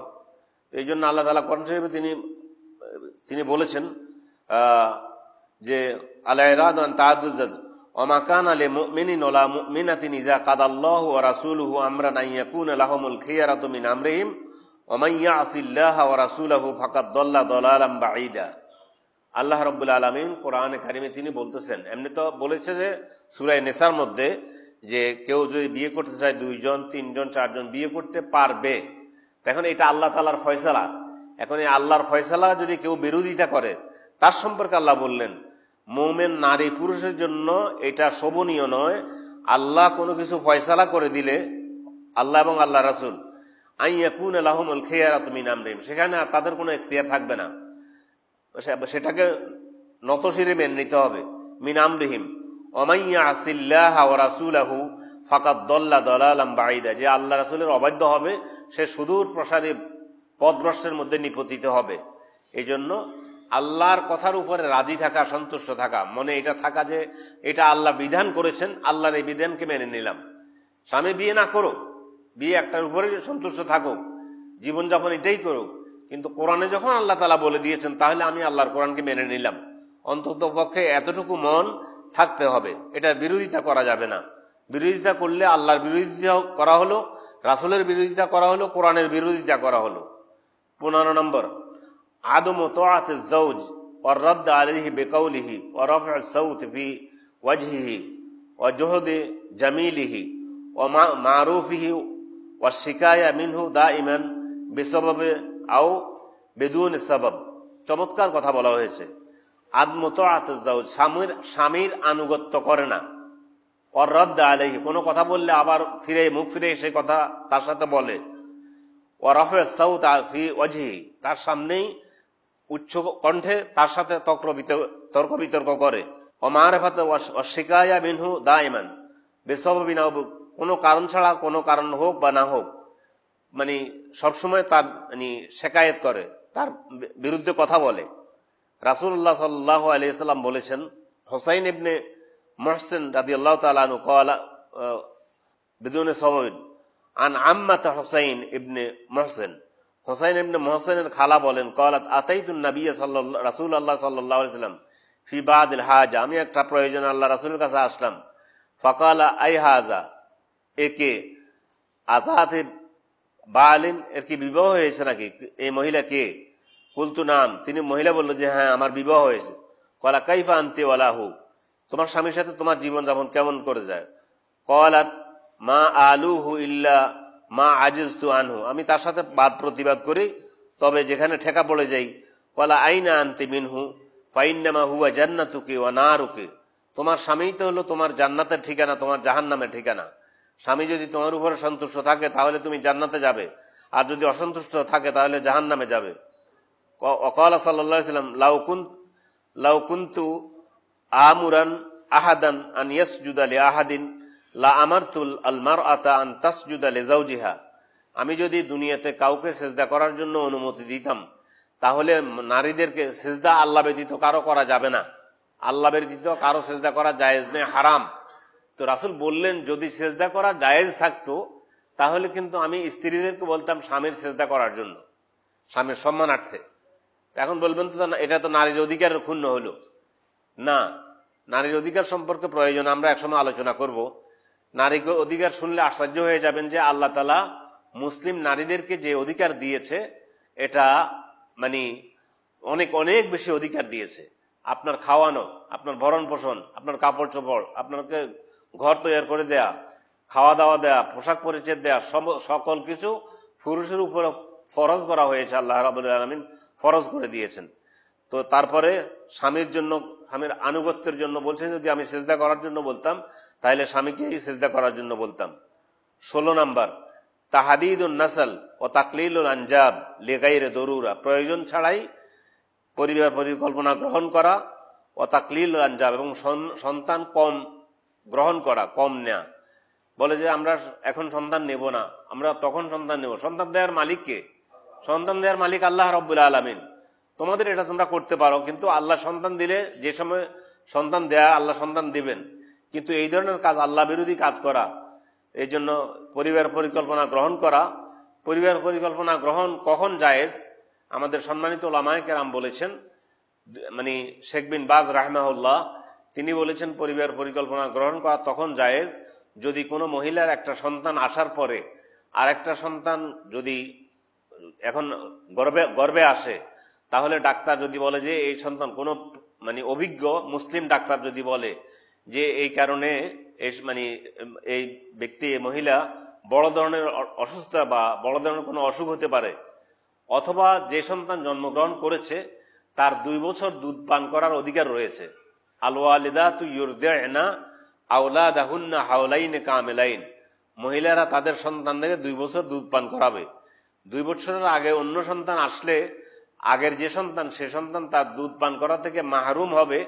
এই জন্য আল্লাহ তাআলা কোরআন শরীফে তিনি বলেছেন যে আলা ইরাদু আন তাআদ্দুদ ওয়া মা কানা লিল মুমিনিন ওয়া লা মুমিনাতিন ইযা কাদাল্লাহু ওয়া রাসূলুহু আমরান আন ইয়াকুনা লাহুমুল খিয়ারাতু মিন আমরিহিম ওয়া মান ইয়াসিল্লাহা ওয়া রাসূলুহু ফাকাদ দাল্লা দালালাম বাঈদা। আল্লাহ রাব্বুল আলামিন কোরআনে কারিমে তিনি বলতেছেন, এমনি তো বলেছে যে সূরা নিসার মধ্যে যে কেউ যদি বিয়ে করতে চায় 2 জন, 3 জন, 4 জন বিয়ে করতে পারবে। এখন এটা আল্লাহ তাআলার ফয়সালা। এখন এই আল্লাহর ফয়সালা যদি কেউ বিরোধিতা করে, তার সম্পর্কে আল্লাহ বললেন, মুমিন নারী পুরুষের জন্য এটা শোভনীয় নয়। আল্লাহ কোনো কিছু ফয়সালা করে দিলে, আল্লাহ এবং আল্লাহ রাসূল, আন ইয়াকুনা লাহুমুল খিয়ারাতু মিন আমরিহিম, সেখানে তাদের কোনো ইখতিয়ার থাকবে না, সেটাকে নতশিরে মেনে নিতে হবে। মিন আমরিহিম ওয়া মান ইয়াসিল্লাহা ওয়া রাসূলহু ফাকাদ দাল্লা দালালাম বাঈদা, যে আল্লাহ রাসূলের অবাধ্য হবে সে সুদূর প্রসারী পথভ্রষ্টের মধ্যে নিপতিত হবে। এই জন্য আল্লাহর কথার উপরে রাজি থাকা, সন্তুষ্ট থাকা, মনে এটা থাকা যে এটা আল্লাহ বিধান করেছেন, আল্লাহর এই বিধানকে মেনে নিলাম। স্বামী বিয়ে না করুক, বিয়ে একটার উপরে সন্তুষ্ট থাকুক, জীবনযাপন এটাই করুক, কিন্তু কোরআনে যখন আল্লাহ তাআলা বলে দিয়েছেন, তাহলে আমি আল্লাহর কোরআনকে মেনে নিলাম। অন্তত পক্ষে এতটুকু মন থাকতে হবে, এটার বিরোধিতা করা যাবে না। বিরোধিতা করলে আল্লাহর বিরোধিতা করা হলো, রাসূলের বিরোধিতা করা হলো, কোরআনের বিরোধিতা করা হলো। 15 নম্বর আদমু তাআতিজ যাওজ ওয়া রাদ্দ আলাইহি বিকাউলিহি ওয়া রাফ'আস সাওত ফি ওয়াজহিহি ওয়া জুহদি জামিলিহি ওয়া মা'রুফিহি ওয়া শিকায়া মিনহু দাইমান বিসাবাবে আও বেদুন সবাব, চমৎকার কথা বলা হয়েছে। আদমুতাআত যাওজ, স্বামীর আনুগত্য করে না। অর রদ্দ আলাইহি, কোনো কথা বললে আবার মুখ ফিরে সেই কথা তার সাথে বলে। ও রাফে সাউত ফি ওয়াজহি, তার সামনেই উচ্চ কণ্ঠে তার সাথে তর্ক বিতর্ক করে। ও মারিফাত ওয়া শিকায়া মিনহু দাইমান বিসাবাবিন, কোনো কারণ ছাড়া, কোনো কারণ হোক বা না হোক, মানে সবসময় তার শেকায়েত করে, তার বিরুদ্ধে কথা বলে। রাসূলুল্লাহ সাল্লাল্লাহু আলাইহি সাল্লাম বলেছেন, হুসাইন ইবনে মুহসিন রাদিয়াল্লাহু তাআলা আনহু ক্বালা বিদুন সাবাবিন আন আম্মাতা হুসাইন ইবনে মুহসিন, হুসাইন ইবনে মুহসিনের খালা বলেন, ক্বালাত আতাইতুন নবী রাসূলুল্লাহ সাল্লাল্লাহু আলাইহি সাল্লাম ফি বাদিল হাজা, আমি একটা প্রয়োজনে আল্লাহ রাসূলের কাছে আসলাম। ফাকালা আই হাজা, একে আযাতে বালিন, এর কি বিবাহ হয়েছে নাকি, এই মহিলা কে? কুলতু নাম, তিনি মহিলা বলল যে হ্যাঁ আমার বিবাহ হয়েছে। ক্বালা কাইফা আনতি ওয়ালাহু, তোমার স্বামীর সাথে তোমার জীবন যাপন কেমন করে যায়? ক্বালাত মা আলুহু ইল্লা মা আজিজতু আনহু, আমি তার সাথে বাদ প্রতিবাদ করি, তবে যেখানে ঠেকা পড়ে যাই। ক্বালা আইনা আনতি মিনহু ফাইন্নামা হুয়া জান্নাতুকি ওয়া নারুকি, তোমার স্বামী তো হলো তোমার জান্নাতের ঠিকানা, তোমার জাহান্নামের ঠিকানা। স্বামী যদি তোমার উপরে সন্তুষ্ট থাকে তাহলে তুমি জান্নাতে যাবে, আর যদি অসন্তুষ্ট থাকে তাহলে জাহান্নামে যাবে। ক্বালা সাল্লাল্লাহু আলাইহি ওয়াসাল্লাম লাউ কুনতু আমুরান আহাদান আন ইয়াসজুদা লিআহাদিন লা আমারতুল আল মারআতা আন তাসজুদা লিজাওজিহা, আমি যদি দুনিয়াতে কাউকে সিজদা করার জন্য অনুমতি দিতাম তাহলে নারীদেরকে সিজদা আল্লাহ ব্যতীত কারো করা যাবে না, আল্লাহ ব্যতীত কারো সিজদা করা জায়েজ নেই, হারাম। তো রাসূল বললেন যদি সিজদা করা জায়েজ থাকতো তাহলে কিন্তু আমি স্ত্রীদেরকে বলতাম স্বামীর সিজদা করার জন্য, স্বামীর সম্মানার্থে। এখন বলবেন তো এটা তো নারীর অধিকারের ক্ষুণ্ণ হলো না। নারীর অধিকার সম্পর্কে প্রয়োজন আমরা একসময় আলোচনা করব। নারীর অধিকার শুনলে আশ্চর্য হয়ে যাবেন যে আল্লাহ তাআলা মুসলিম নারীদেরকে যে অধিকার দিয়েছে এটা মানে অনেক অনেক বেশি অধিকার দিয়েছে। আপনার খাওয়ানো, আপনার ভরণ পোষণ, আপনার কাপড় চোপড়, আপনাকে ঘর তৈরি করে দেয়া, খাওয়া দাওয়া দেয়া, পোশাক পরিচ্ছদ দেয়া, সকল কিছু পুরুষের উপর ফরজ করা হয়েছে। আল্লাহ রাব্বুল আলামিন ফরজ করে দিয়েছেন। তো তারপরে স্বামীর জন্য, স্বামীর আনুগত্যের জন্য বলছেন যদি আমি সিজদা করার জন্য বলতাম তাহলে স্বামীকেই সিজদা করার জন্য বলতাম। 16 নম্বর তাহাদিদুন নাসল ও তাকলিলুল আনজাব লিগাইরে দরুরা, প্রয়োজন ছাড়াই পরিবার পরিকল্পনা গ্রহণ করা, ও তাকলিলুল আনজাব, এবং সন্তান কম গ্রহণ করা, কম নেয়া। বলে যে আমরা এখন সন্তান নেব না, আমরা তখন সন্তান নেব। সন্তান দেওয়ার মালিক কে? সন্তান দেওয়ার মালিক আল্লাহ রাব্বুল আলামিন। তোমাদের এটা তোমরা করতে পারো, কিন্তু আল্লাহ সন্তান দিলে যে সময় সন্তান দেয়া আল্লাহ সন্তান দিবেন, কিন্তু এই ধরনের কাজ আল্লাহ বিরোধী কাজ করা, এই জন্য পরিবার পরিকল্পনা গ্রহণ করা। পরিবার পরিকল্পনা গ্রহণ কখন জায়েজ? আমাদের সম্মানিত উলামায়ে কেরাম বলেছেন, মানে শেখ বিন বাজ রাহিমাহুল্লাহ তিনি বলেছেন পরিবার পরিকল্পনা গ্রহণ করা তখন জায়েজ যদি কোনো মহিলার একটা সন্তান আসার পরে আর একটা সন্তান যদি এখন গর্ভে আসে, তাহলে ডাক্তার যদি বলে যে এই সন্তান, কোনো মানে অভিজ্ঞ মুসলিম ডাক্তার যদি বলে যে এই কারণে মানে এই ব্যক্তি, এই মহিলা বড় ধরনের অসুস্থতা বা বড় ধরনের কোনো অসুখ হতে পারে, অথবা যে সন্তান জন্মগ্রহণ করেছে তার 2 বছর দুধ পান করার অধিকার রয়েছে। আল ওয়ালিদাতু ইউরদি'না আওলাদাহুন্না হাওলাইন কামিলাইন, মহিলারা তাদের সন্তানদের 2 বছর দুধ পান করাবে। 2 বছরের আগে অন্য সন্তান আসলে আগের যে সন্তান, সে সন্তান তার দুধ পান করা থেকে মাহরুম হবে,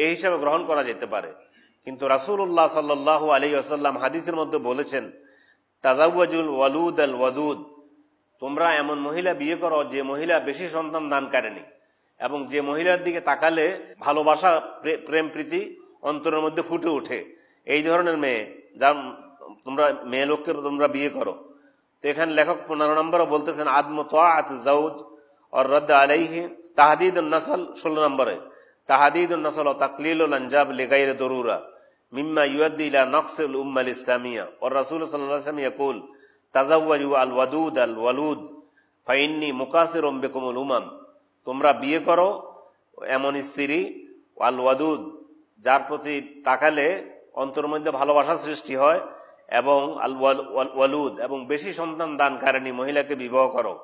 এই হিসাবে গ্রহণ করা যেতে পারে। কিন্তু রাসূলুল্লাহ সাল্লাল্লাহু আলাইহি ওয়াসাল্লাম হাদিসের মধ্যে বলেছেন তাজাওয়াজুল ওয়ালুদ আল ওয়াদুদ, তোমরা এমন মহিলা বিয়ে করো যে মহিলা বেশি সন্তান দানকারিণী, এবং যে মহিলার দিকে তাকালে ভালোবাসা, প্রেম প্রীতি অন্তরের মধ্যে ফুটে ওঠে, এই ধরনের মেয়ে, যা তোমরা মেয়ে লোককে তোমরা বিয়ে করো। তো এখানে লেখক 15 নম্বরে বলতেছেন আদমু তাআত যাওজ और रद्द अलैहि ताहदीदुन नस्ल। 16 নম্বরে ताहदीदुन नस्ल और तकलीलुल अंजाब लिगैर दरूरा मिम्मा युअद्दी इला नक्सिल उम्मल इस्लामिया। और रसूल सल्लल्लाहु अलैहि वसल्लम यकूल तज़व्वजू अल वदूद अल वलूद फाइन्नी मुकासिरुम बिकुमुल उमम, তোমরা বিয়ে করো এমন স্ত্রী আল ওয়াদুদ, যার প্রতি তাকালে অন্তরের মধ্যে ভালোবাসা সৃষ্টি হয়, এবং আল ওয়ালুদ, এবং বেশি সন্তান দানকারিণী মহিলাকে বিবাহ করো।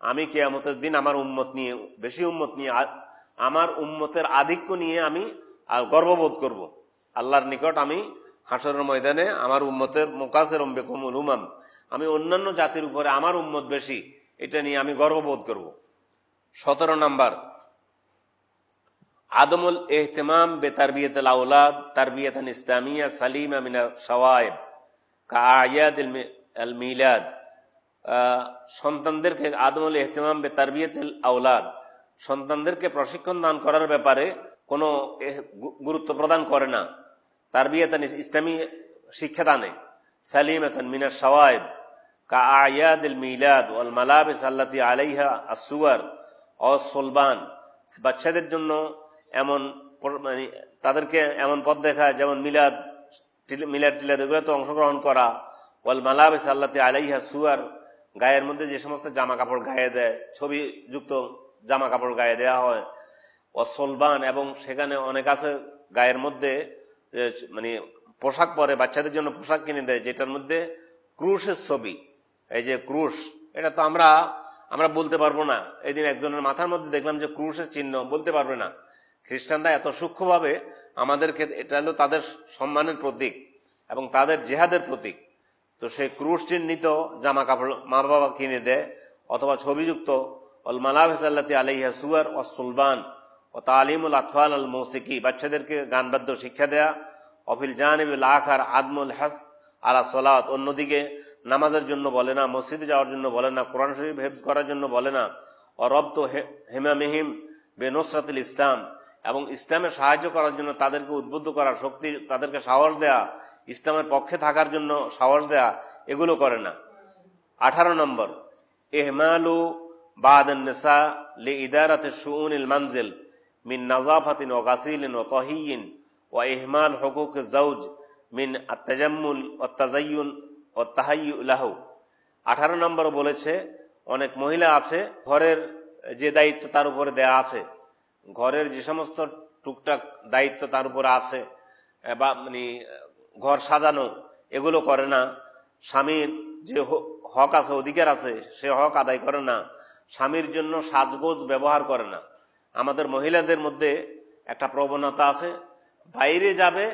আমি কিয়ামতের দিন আমার উম্মত নিয়ে, বেশি উম্মত নিয়ে, আমার উম্মতের আধিক্য নিয়ে আমি গর্ববোধ করব। আল্লাহর নিকট আমি হাসরের ময়দানে আমার উম্মতের মুকাসিরুম বিকুমুল উমাম, আমি অন্যান্য জাতির উপরে আমার উম্মত বেশি, এটা নিয়ে আমি গর্ববোধ করব। 17 নম্বর, আদমুল ইহতিমাম বেতারবিয়াতুল আওলাদ তারবিয়াতান ইসলামিয়া সালিমা মিনাল শাওয়াইব কা আয়াদিল আল মিলাদ। সন্তানদেরকে আদমুল ইহতিমাম বেতারবিয়াতুল আওলাদ, সন্তানদেরকে প্রশিক্ষণ দান করার ব্যাপারে কোনো গুরুত্ব প্রদান করে না। তারবিয়াতান ইসলামী শিক্ষাদানে সালিমাতান মিনাল শাওয়াইব কা আয়াদিল মিলাদ ওয়াল মালাবিস আল্লাতী আলাইহা আসসুওয়ার ওয়াস সুলবান। বাচ্চাদের জন্য এমন মানে তাদেরকে এমন পথ দেখায় যেমন মিলাদ টিলাদ এগুলোতে অংশগ্রহণ করা, ওয়াল মালাবিস আল্লাতী আলাইহা সুওয়ার, গায়ের মধ্যে যে সমস্ত জামা কাপড় গায়ে দেয়, ছবি যুক্ত জামা কাপড় গায়ে দেওয়া হয়, ওয়াস সুলবান, এবং সেখানে অনেক আছে গায়ের মধ্যে মানে পোশাক পরে, বাচ্চাদের জন্য পোশাক কিনে দেয় যেটার মধ্যে ক্রুশের ছবি। এই যে ক্রুশ, এটা তো আমরা বলতে পারবো না। এই দিন একজনের মাথার মধ্যে দেখলাম যে ক্রুশের চিহ্ন, বলতে পারবে না। খ্রিস্টানরা এত সূক্ষ্মভাবে আমাদেরকে, এটা হলো তাদের সম্মানের প্রতীক এবং তাদের জেহাদের প্রতীক। তো সেই ক্রুশ চিহ্নিত জামা কাপড় মা বাবা কিনে দেয়, অথবা ছবিযুক্ত ওয়াল মালাবিস আল্লাতী আলাইহা সুওয়ার ওয়াস সুলবান ও তালিমুল আতফাল আল মুসিকি, বাচ্চাদেরকে গান বাদ্য শিক্ষা দেয়া। অফিল জানিবিল আখার আদমুল হাস আলা সলাত, অন্যদিকে নামাজের জন্য বলে না, মসজিদে যাওয়ার জন্য বলে না, কোরআন শরীফ হেফজ করার জন্য বলে না। ও রব্ত হেমামিহিম বেনুসরাতিল ইসলাম, এবং ইসলামের সাহায্য করার জন্য তাদেরকে উদ্বুদ্ধ করার শক্তি, তাদেরকে সাহস দেয়া, ইসলামের পক্ষে থাকার জন্য সাহস দেয়া, এগুলো করে না। 18 নম্বর, ইহমালু বাদান নিসা লিইদারাতি শুউনিল মানজিল মিন নাযাফাতিন ওয়া গাসিলিন ওয়া তাহিয়িন ওয়া ইহমাল হুকুকিজ যাওজ মিন আত-তাজাম্মুল ওয়া তাযায়্যুন ওয়া তাহায়্যু লাহু। 18 নম্বর বলেছে, অনেক মহিলা আছে ঘরের যে দায়িত্ব তার উপরে দেয়া আছে, ঘরের যে সমস্ত টুকটাক দায়িত্ব তার উপরে আছে, বা মানে ঘর সাজানো, এগুলো করে না। স্বামীর যে হক আছে, অধিকার আছে, সে হক আদায় করে না। স্বামীর জন্য সাজগোজ ব্যবহার করে না। আমাদের মহিলাদের মধ্যে একটা প্রবণতা আছে, বাইরে যাবে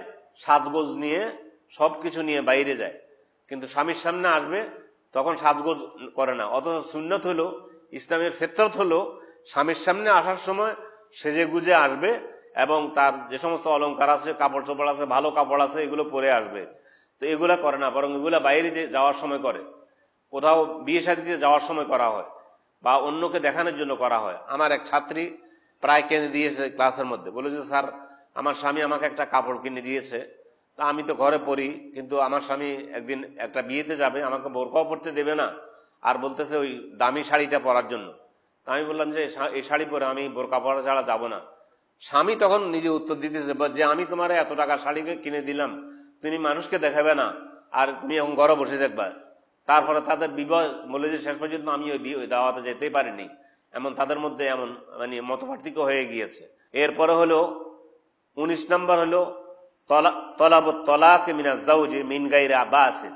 সাজগোজ নিয়ে, সবকিছু নিয়ে বাইরে যায়, কিন্তু স্বামীর সামনে আসবে তখন সাজগোজ করে না। অথচ সুন্নত হলো, ইসলামের ফিতরত হলো, স্বামীর সামনে আসার সময় সেজে গুজে আসবে এবং তার যে সমস্ত অলংকার আছে, কাপড় চোপড় আছে, ভালো কাপড় আছে, এগুলো পরে আসবে। তো এগুলা করে না, বরং এগুলা বাইরে যাওয়ার সময় করে, কোথাও বিয়ে শাদীতে যাওয়ার সময় করা হয়, বা অন্যকে দেখানোর জন্য করা হয়। আমার এক ছাত্রী প্রায় কিনে দিয়েছে ক্লাসের মধ্যে, বলেছে স্যার আমার স্বামী আমাকে একটা কাপড় কিনে দিয়েছে, তা আমি তো ঘরে পরি, কিন্তু আমার স্বামী একদিন একটা বিয়েতে যাবে, আমাকে বোরকাও পরতে দেবে না, আর বলতেছে ওই দামি শাড়িটা পরার জন্য। আমি বললাম যে এই শাড়ি পরে আমি বোরকা পরা ছাড়া যাবো না। স্বামী তখন নিজে উত্তর দিতেছে যে আমি তোমার এত টাকা শাড়ি কিনে দিলাম, তুমি মানুষকে দেখাবে না, আর তুমি এখন ঘরে বসে দেখবা। তারপরে তাদের বিবাহ বলে যে শেষ পর্যন্ত আমি ওই দাওয়াতে যেতেই পারিনি, এমন তাদের মধ্যে এমন মানে মতপার্থক্য হয়ে গিয়েছে। এরপরে হলো 19 নম্বর হলো তলাবুত তালাক মিনাজ যাওজি মিন গায়রি আবাসিন।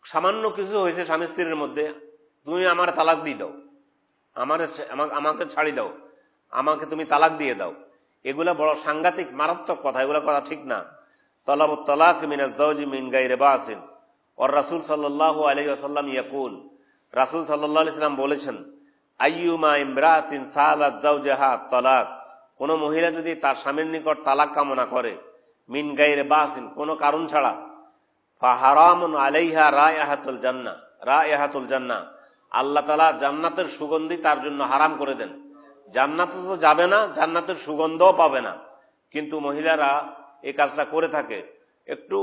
সামান্য কিছু হয়েছে স্বামী স্ত্রীর মধ্যে, তুমি আমার তালাক দিয়ে দাও, আমাকে ছাড়ি দাও, আমাকে তুমি তালাক দিয়ে দাও। এগুলা বড় সাংঘাতিক মারাত্মক কথা, এগুলা কথা ঠিক না। তলাবুত তালাক মিনাজ যাওজি মিন গায়রি আবাসিন। ওর রাসূল সাল্লাল্লাহু আলাইহি ওয়াসাল্লাম ইয়াকুল, রাসূল সাল্লাল্লাহু আলাইহি ওয়াসাল্লাম বলেছেন, আইয়ুমা ইমরাতিন সালাত যাওজাহা তালাক, কোন মহিলা যদি তার স্বামীর নিকট তালাক কামনা করে, মিন গায়রি বাসিন, কোন কারণ ছাড়া, ফাহারামুন আলাইহা রায়হাতুল জান্নাহ, রায়হাতুল জান্নাহ, আল্লাহ তাআলা জান্নাতের সুগন্ধি তার জন্য হারাম করে দেন। জান্নাতে তো যাবে না, জান্নাতের সুগন্ধও পাবে না, কিন্তু মহিলারা এই কাজটা করে থাকে। একটু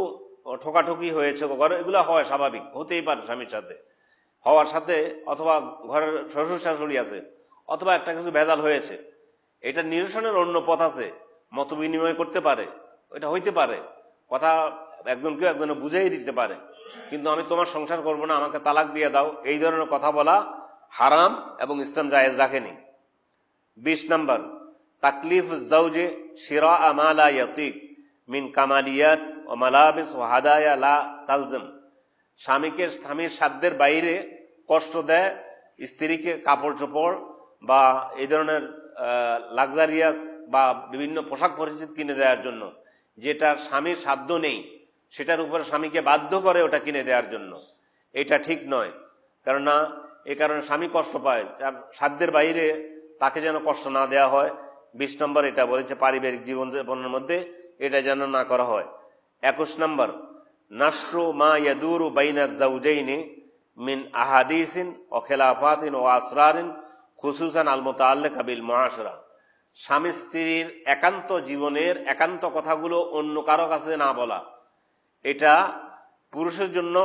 ঠোকাঠুকি হয়েছে ঘরে, এগুলো হয়, স্বাভাবিক, হতেই পারে স্বামীর সাথে, হওয়ার সাথে, অথবা ঘরের শ্বশুর শাশুড়ি আছে, অথবা একটা কিছু ভেজাল হয়েছে, এটা নিরসনের অন্য পথ আছে, মত বিনিময় করতে পারে, এটা হইতে পারে, কথা একজনকে একজনে বুঝাই দিতে পারে, কিন্তু আমি তোমার সংসার করবো না, আমাকে তালাক দিয়ে দাও, এই ধরনের কথা বলা হারাম এবং ইসলাম জায়েজ রাখেনি। 20 নম্বর, তাকলিফ যাওজে শিরা মা লা ইয়াতিক মিন কামালিয়াত ও মালাবিস ও হাদায়া লা তালজাম, স্বামীকে স্বামীর সাধ্যের বাইরে কষ্ট দেয়, স্ত্রীকে কাপড় চোপড় বা এই ধরনের লাক্সারিয়াস বা বিভিন্ন পোশাক পরিচিত কিনে দেওয়ার জন্য, যেটার স্বামীর সাধ্য নেই সেটার উপরে স্বামীকে বাধ্য করে ওটা কিনে দেওয়ার জন্য, এটা ঠিক নয়। কেননা এ কারণে স্বামী কষ্ট পায়, তার সাধ্যের বাইরে তাকে যেন কষ্ট না দেওয়া হয়। 20 নম্বর এটা বলেছে পারিবারিক জীবনযাপনের মধ্যে এটা যেন না করা হয়। 21 নম্বর নাশরু মা ইয়াদুরু বাইনা যাওজাইনি মিন আহাদিসিন ওয়া খিলাফাতিন ওয়া আসরারিন খুসুসান আল মুতাআল্লিকা বিল মুআশারা। স্বামী স্ত্রীর একান্ত জীবনের একান্ত কথাগুলো অন্য কারো কাছে না বলা, এটা পুরুষের জন্য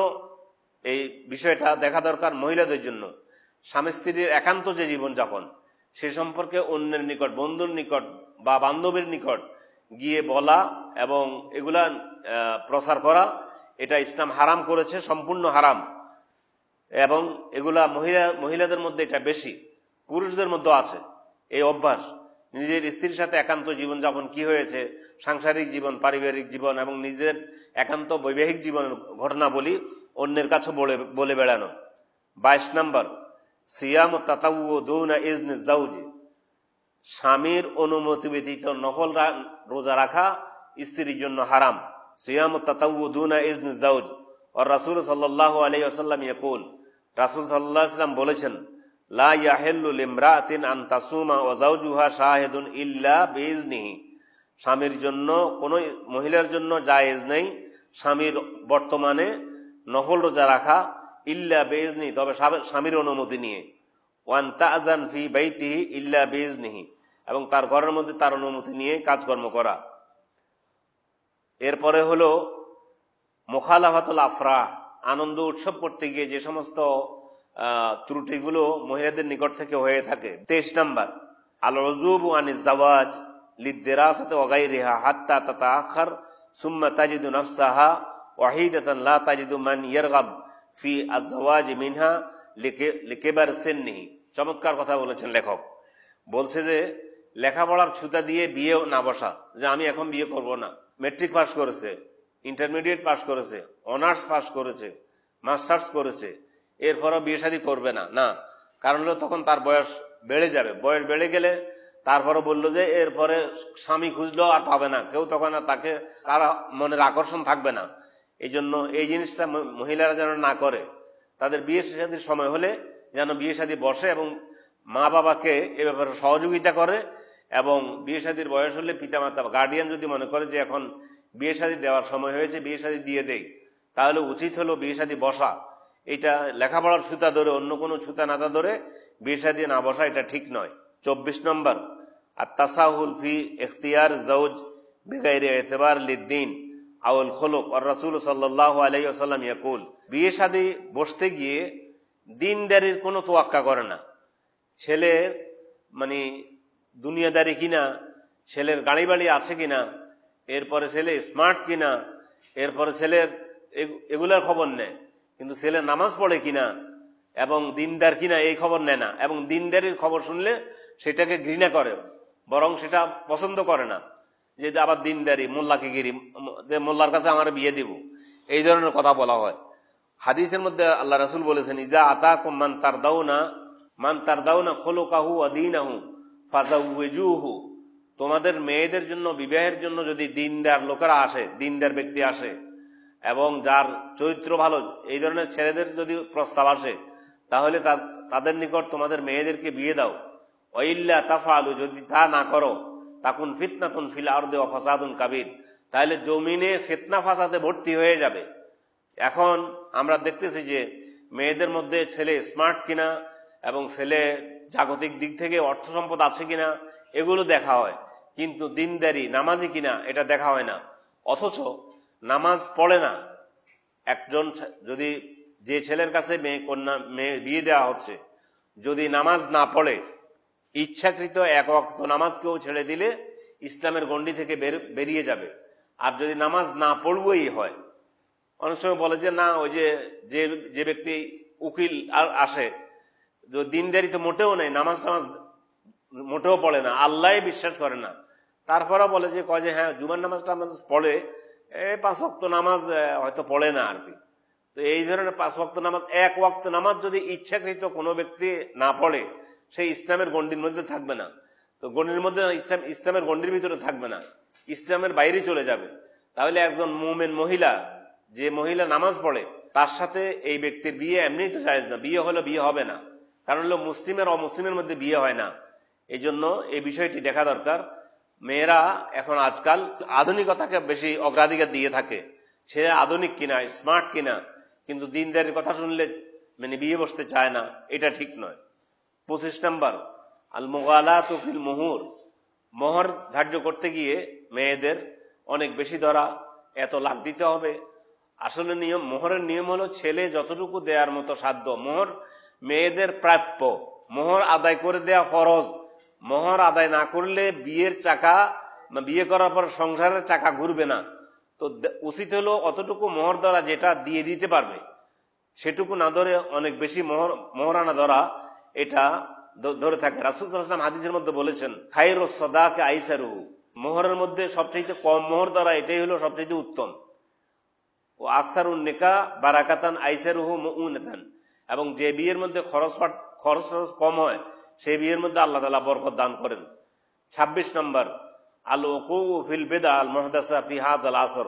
এই বিষয়টা দেখা দরকার। মহিলাদের জন্য স্বামী স্ত্রীর একান্ত যে জীবনযাপন সে সম্পর্কে অন্যের নিকট, বন্ধুর নিকট বা বান্ধবীর নিকট গিয়ে বলা এবং এগুলা প্রচার করা, এটা ইসলাম হারাম করেছে, সম্পূর্ণ হারাম। এবং এগুলা মহিলাদের মধ্যে এটা বেশি, পুরুষদের মধ্যে আছে এই অভ্যাস। নিজের স্ত্রীর সাথে একান্ত জীবনযাপন কি হয়েছে, সাংসারিক জীবন, পারিবারিক জীবন এবং নিজের একান্ত বৈবাহিক জীবনের ঘটনা বলি অন্যের কাছে বলে বেড়ানো। 22 নম্বর সিয়াম তাতাওয়ু দুনা ইজনি যাওজি। স্বামীর অনুমতি ব্যতীত নফল রোজা রাখা স্ত্রীর জন্য হারাম। সিয়াম তাতাওয়ু দুনা ইজনি যাওজ। আর রাসূল সাল্লাল্লাহু আলাইহি ওয়াসাল্লাম ইয়াকুল, রাসূল সাল্লাল্লাহু আলাইহি ওয়াসাল্লাম বলেছেন, লা ইয়াহিল্লু লিমরাতিন আন তাসুমা ওয়া যাওজুহা শাহিদুন ইল্লা বিইজনিহি। স্বামীর জন্য, কোন মহিলার জন্য জায়েজ নেই স্বামীর বর্তমানে নফল রোজা রাখা ইল্লা বিইজনি, তবে স্বামীর অনুমতি নিয়ে। ওয়ান তাআযান ফি বাইতিহি ইল্লা বিইজনিহি, এবং তার ঘরের মধ্যে তার অনুমতি নিয়ে কাজকর্ম করা। এরপরে হলো মুখালাফাতুল আফরাহ, আনন্দ উৎসব করতে গিয়ে যে সমস্ত ত্রুটিগুলো মহিলাদের নিকট থেকে হয়ে থাকে। 23 নম্বর আল উযুবু আনিজ যাওয়াজ লিদ্দিরাসাতি ওয়া গায়রিহা হাত্তা তাতাআখার সুম্মা তাজিদু নাফসাহা ওয়াহিদাতান লা তাজিদু মান ইয়ারগাব ফি আয-যাওয়াজ মিনহা লিকিবার সিন্নিহি। চমৎকার কথা বলেছেন লেখক। বলছে যে লেখাপড়ার ছুতা দিয়ে বিয়ে না বসা, যে আমি এখন বিয়ে করব না, মেট্রিক পাস করেছে, ইন্টারমিডিয়েট পাস করেছে, অনার্স পাস করেছে, মাস্টার্স করেছে, এরপরও বিয়ে শাদী করবে না। না, কারণ হলো তখন তার বয়স বেড়ে যাবে। বয়স বেড়ে গেলে তারপরে বললো যে এরপরে স্বামী খুঁজলো আর পাবে না কেউ, তখন আর তাকে কার মনের আকর্ষণ থাকবে না। এই জন্য এই জিনিসটা মহিলারা যেন না করে। তাদের বিয়ে শাদীর সময় হলে যেন বিয়ে শাদী বসে এবং মা বাবাকে এ ব্যাপারে সহযোগিতা করে, এবং বিয়ে শাদীর বয়স হলে পিতামাতা গার্ডিয়ান যদি মনে করে যে এখন বিয়ে শাদী দেওয়ার সময় হয়েছে, বিয়ে শাদী দিয়ে দেই, তাহলে উচিত হলো বিয়ে শাদী বসা। এটা লেখাপড়ার ছুতা ধরে, অন্য কোনো ছুতা নাতা ধরে বিয়ে শাদী না বসা, এটা ঠিক নয়। 24 নম্বর আত-তাসাহুল ফি ইখতিয়ার যাওজ বিগাইরি ইতিবার লিদ্দিন আউল খুলুক। আর রাসূল সাল্লাল্লাহু আলাইহি ওয়াসাল্লাম ইয়াকুল, বিয়ে শাদী বসতে গিয়ে দিনদারির কোনো তোয়াক্কা করে না। ছেলের মানে দুনিয়াদারি কিনা, ছেলের গাড়ি বাড়ি আছে কিনা, এরপরে ছেলে স্মার্ট কিনা, এরপরে ছেলের এগুলার খবর নেয়, কিন্তু ছেলে নামাজ পড়ে কিনা এবং দিনদার কিনা এই খবর নেয় না। এবং দিনদারির খবর শুনলে সেটাকে ঘৃণা করে, বরং সেটা পছন্দ করে না, যে আবার দিনদারি, মোল্লাকে গিরি, মোল্লার কাছে আমার বিয়ে দিব, এই ধরনের কথা বলা হয়। হাদিসের মধ্যে আল্লাহ রাসূল বলেছেন, ইজা আতাকুম মান তারদাউনা খুলুকাহু ওয়া দীনাহু ফাযাওয়িজুহু। তোমাদের মেয়েদের জন্য, বিবাহের জন্য যদি দিনদার লোকেরা আসে, দিনদার ব্যক্তি আসে এবং যার চরিত্র ভালো, এই ধরনের ছেলেদের যদি প্রস্তাব আসে, তাহলে তাদের নিকট তোমাদের মেয়েদেরকে বিয়ে দাও। ওয়াইল্লা তাফআলু, যদি তা না করো, তাকুন ফিতনাতুন ফিল আরদি ওয়া ফাসাদুন কাবীর, তাহলে জমিনে ফিতনা ফাসাদে ভর্তি হয়ে যাবে। এখন আমরা দেখতেছি যে মেয়েদের মধ্যে ছেলে স্মার্ট কিনা এবং ছেলে জাগতিক দিক থেকে অর্থ সম্পদ আছে কিনা এগুলো দেখা হয়, কিন্তু দিনদারি, নামাজি কিনা এটা দেখা হয় না। অথচ নামাজ পড়ে না একজন, যদি যে ছেলের কাছে মেয়ে বিয়ে দেওয়া হচ্ছে যদি নামাজ না পড়ে, ইচ্ছাকৃত এক ওয়াক্ত নামাজ কেউ ছেড়ে দিলে ইসলামের গণ্ডি থেকে বেরিয়ে যাবে। আর যদি নামাজ না পড়বই হয়, অনেক সময় বলে যে না, ওই যে ব্যক্তি উকিল আসে, দিনদারি তো মোটেও নেই, নামাজ টামাজ মোটেও পড়ে না, আল্লাহ বিশ্বাস করে না, তারপরে বলে যে কয় যে হ্যাঁ জুমার নামাজটা আমাদের পড়ে, 5 ওয়াক্ত নামাজ হয়তো পড়ে না আর কি। তো এই ধরনের 5 ওয়াক্ত নামাজ, 1 ওয়াক্ত নামাজ যদি ইচ্ছাকৃত কোনো ব্যক্তি না পড়ে, সেই ইসলামের গণ্ডির মধ্যে থাকবে না। তো গণ্ডির মধ্যে ইসলামের গণ্ডির ভিতরে থাকবে না, ইসলামের বাইরে চলে যাবে। তাহলে একজন মুমিন মহিলা, যে মহিলা নামাজ পড়ে, তার সাথে এই ব্যক্তির বিয়ে এমনিই তো জায়েজ না। বিয়ে হলো বিয়ে হবে না, কারণ হলো মুসলিমের অমুসলিমের মধ্যে বিয়ে হয় না। এই জন্য এই বিষয়টি দেখা দরকার। মেয়েরা এখন আজকাল আধুনিকতাকে বেশি অগ্রাধিকার দিয়ে থাকে, সে আধুনিক কিনা, স্মার্ট কিনা, কিন্তু দিনদারির কথা শুনলে মানে বিয়ে বসতে চায় না, এটা ঠিক নয়। 25 নম্বর, আল মুগালাতু ফিল মুহুর, মোহর ধার্য করতে গিয়ে মেয়েদের অনেক বেশি ধরা, এত লাখ দিতে হবে। আসলে নিয়ম, মোহরের নিয়ম হলো ছেলে যতটুকু দেওয়ার মতো সাধ্য, মোহর মেয়েদের প্রাপ্য, মোহর আদায় করে দেয়া ফরজ। মোহর আদায় না করলে বিয়ের চাকা, বিয়ে করার পর সংসারের চাকা ঘুরবে না। তো উচিত হলো অতটুকু মোহর ধরা, যেটা দিয়ে দিতে পারবে, সেটুকু না ধরে অনেক বেশি মোহরানা ধরা, এটা ধরে থাকে। রাসূল সাল্লাল্লাহু আলাইহি ওয়াসাল্লাম হাদিসের মধ্যে বলেছেন, খায়রুস সাদাকা আইসারুহু, মোহরের মধ্যে সবচেয়ে কম মোহর ধরা এটাই হলো সবচেয়ে উত্তম। ও আকসারুন নিকাহ বারাকাতান আইসারুহু মুউনাতান, এবং যে বিয়ের মধ্যে খরচ কম হয়, সেই বিয়ের মধ্যে আল্লাহ তাআলা বরকত দান করেন। 26 নম্বর, আল ওকু ফিল বিদআ আল মুহদাসা ফি হাযাল আসর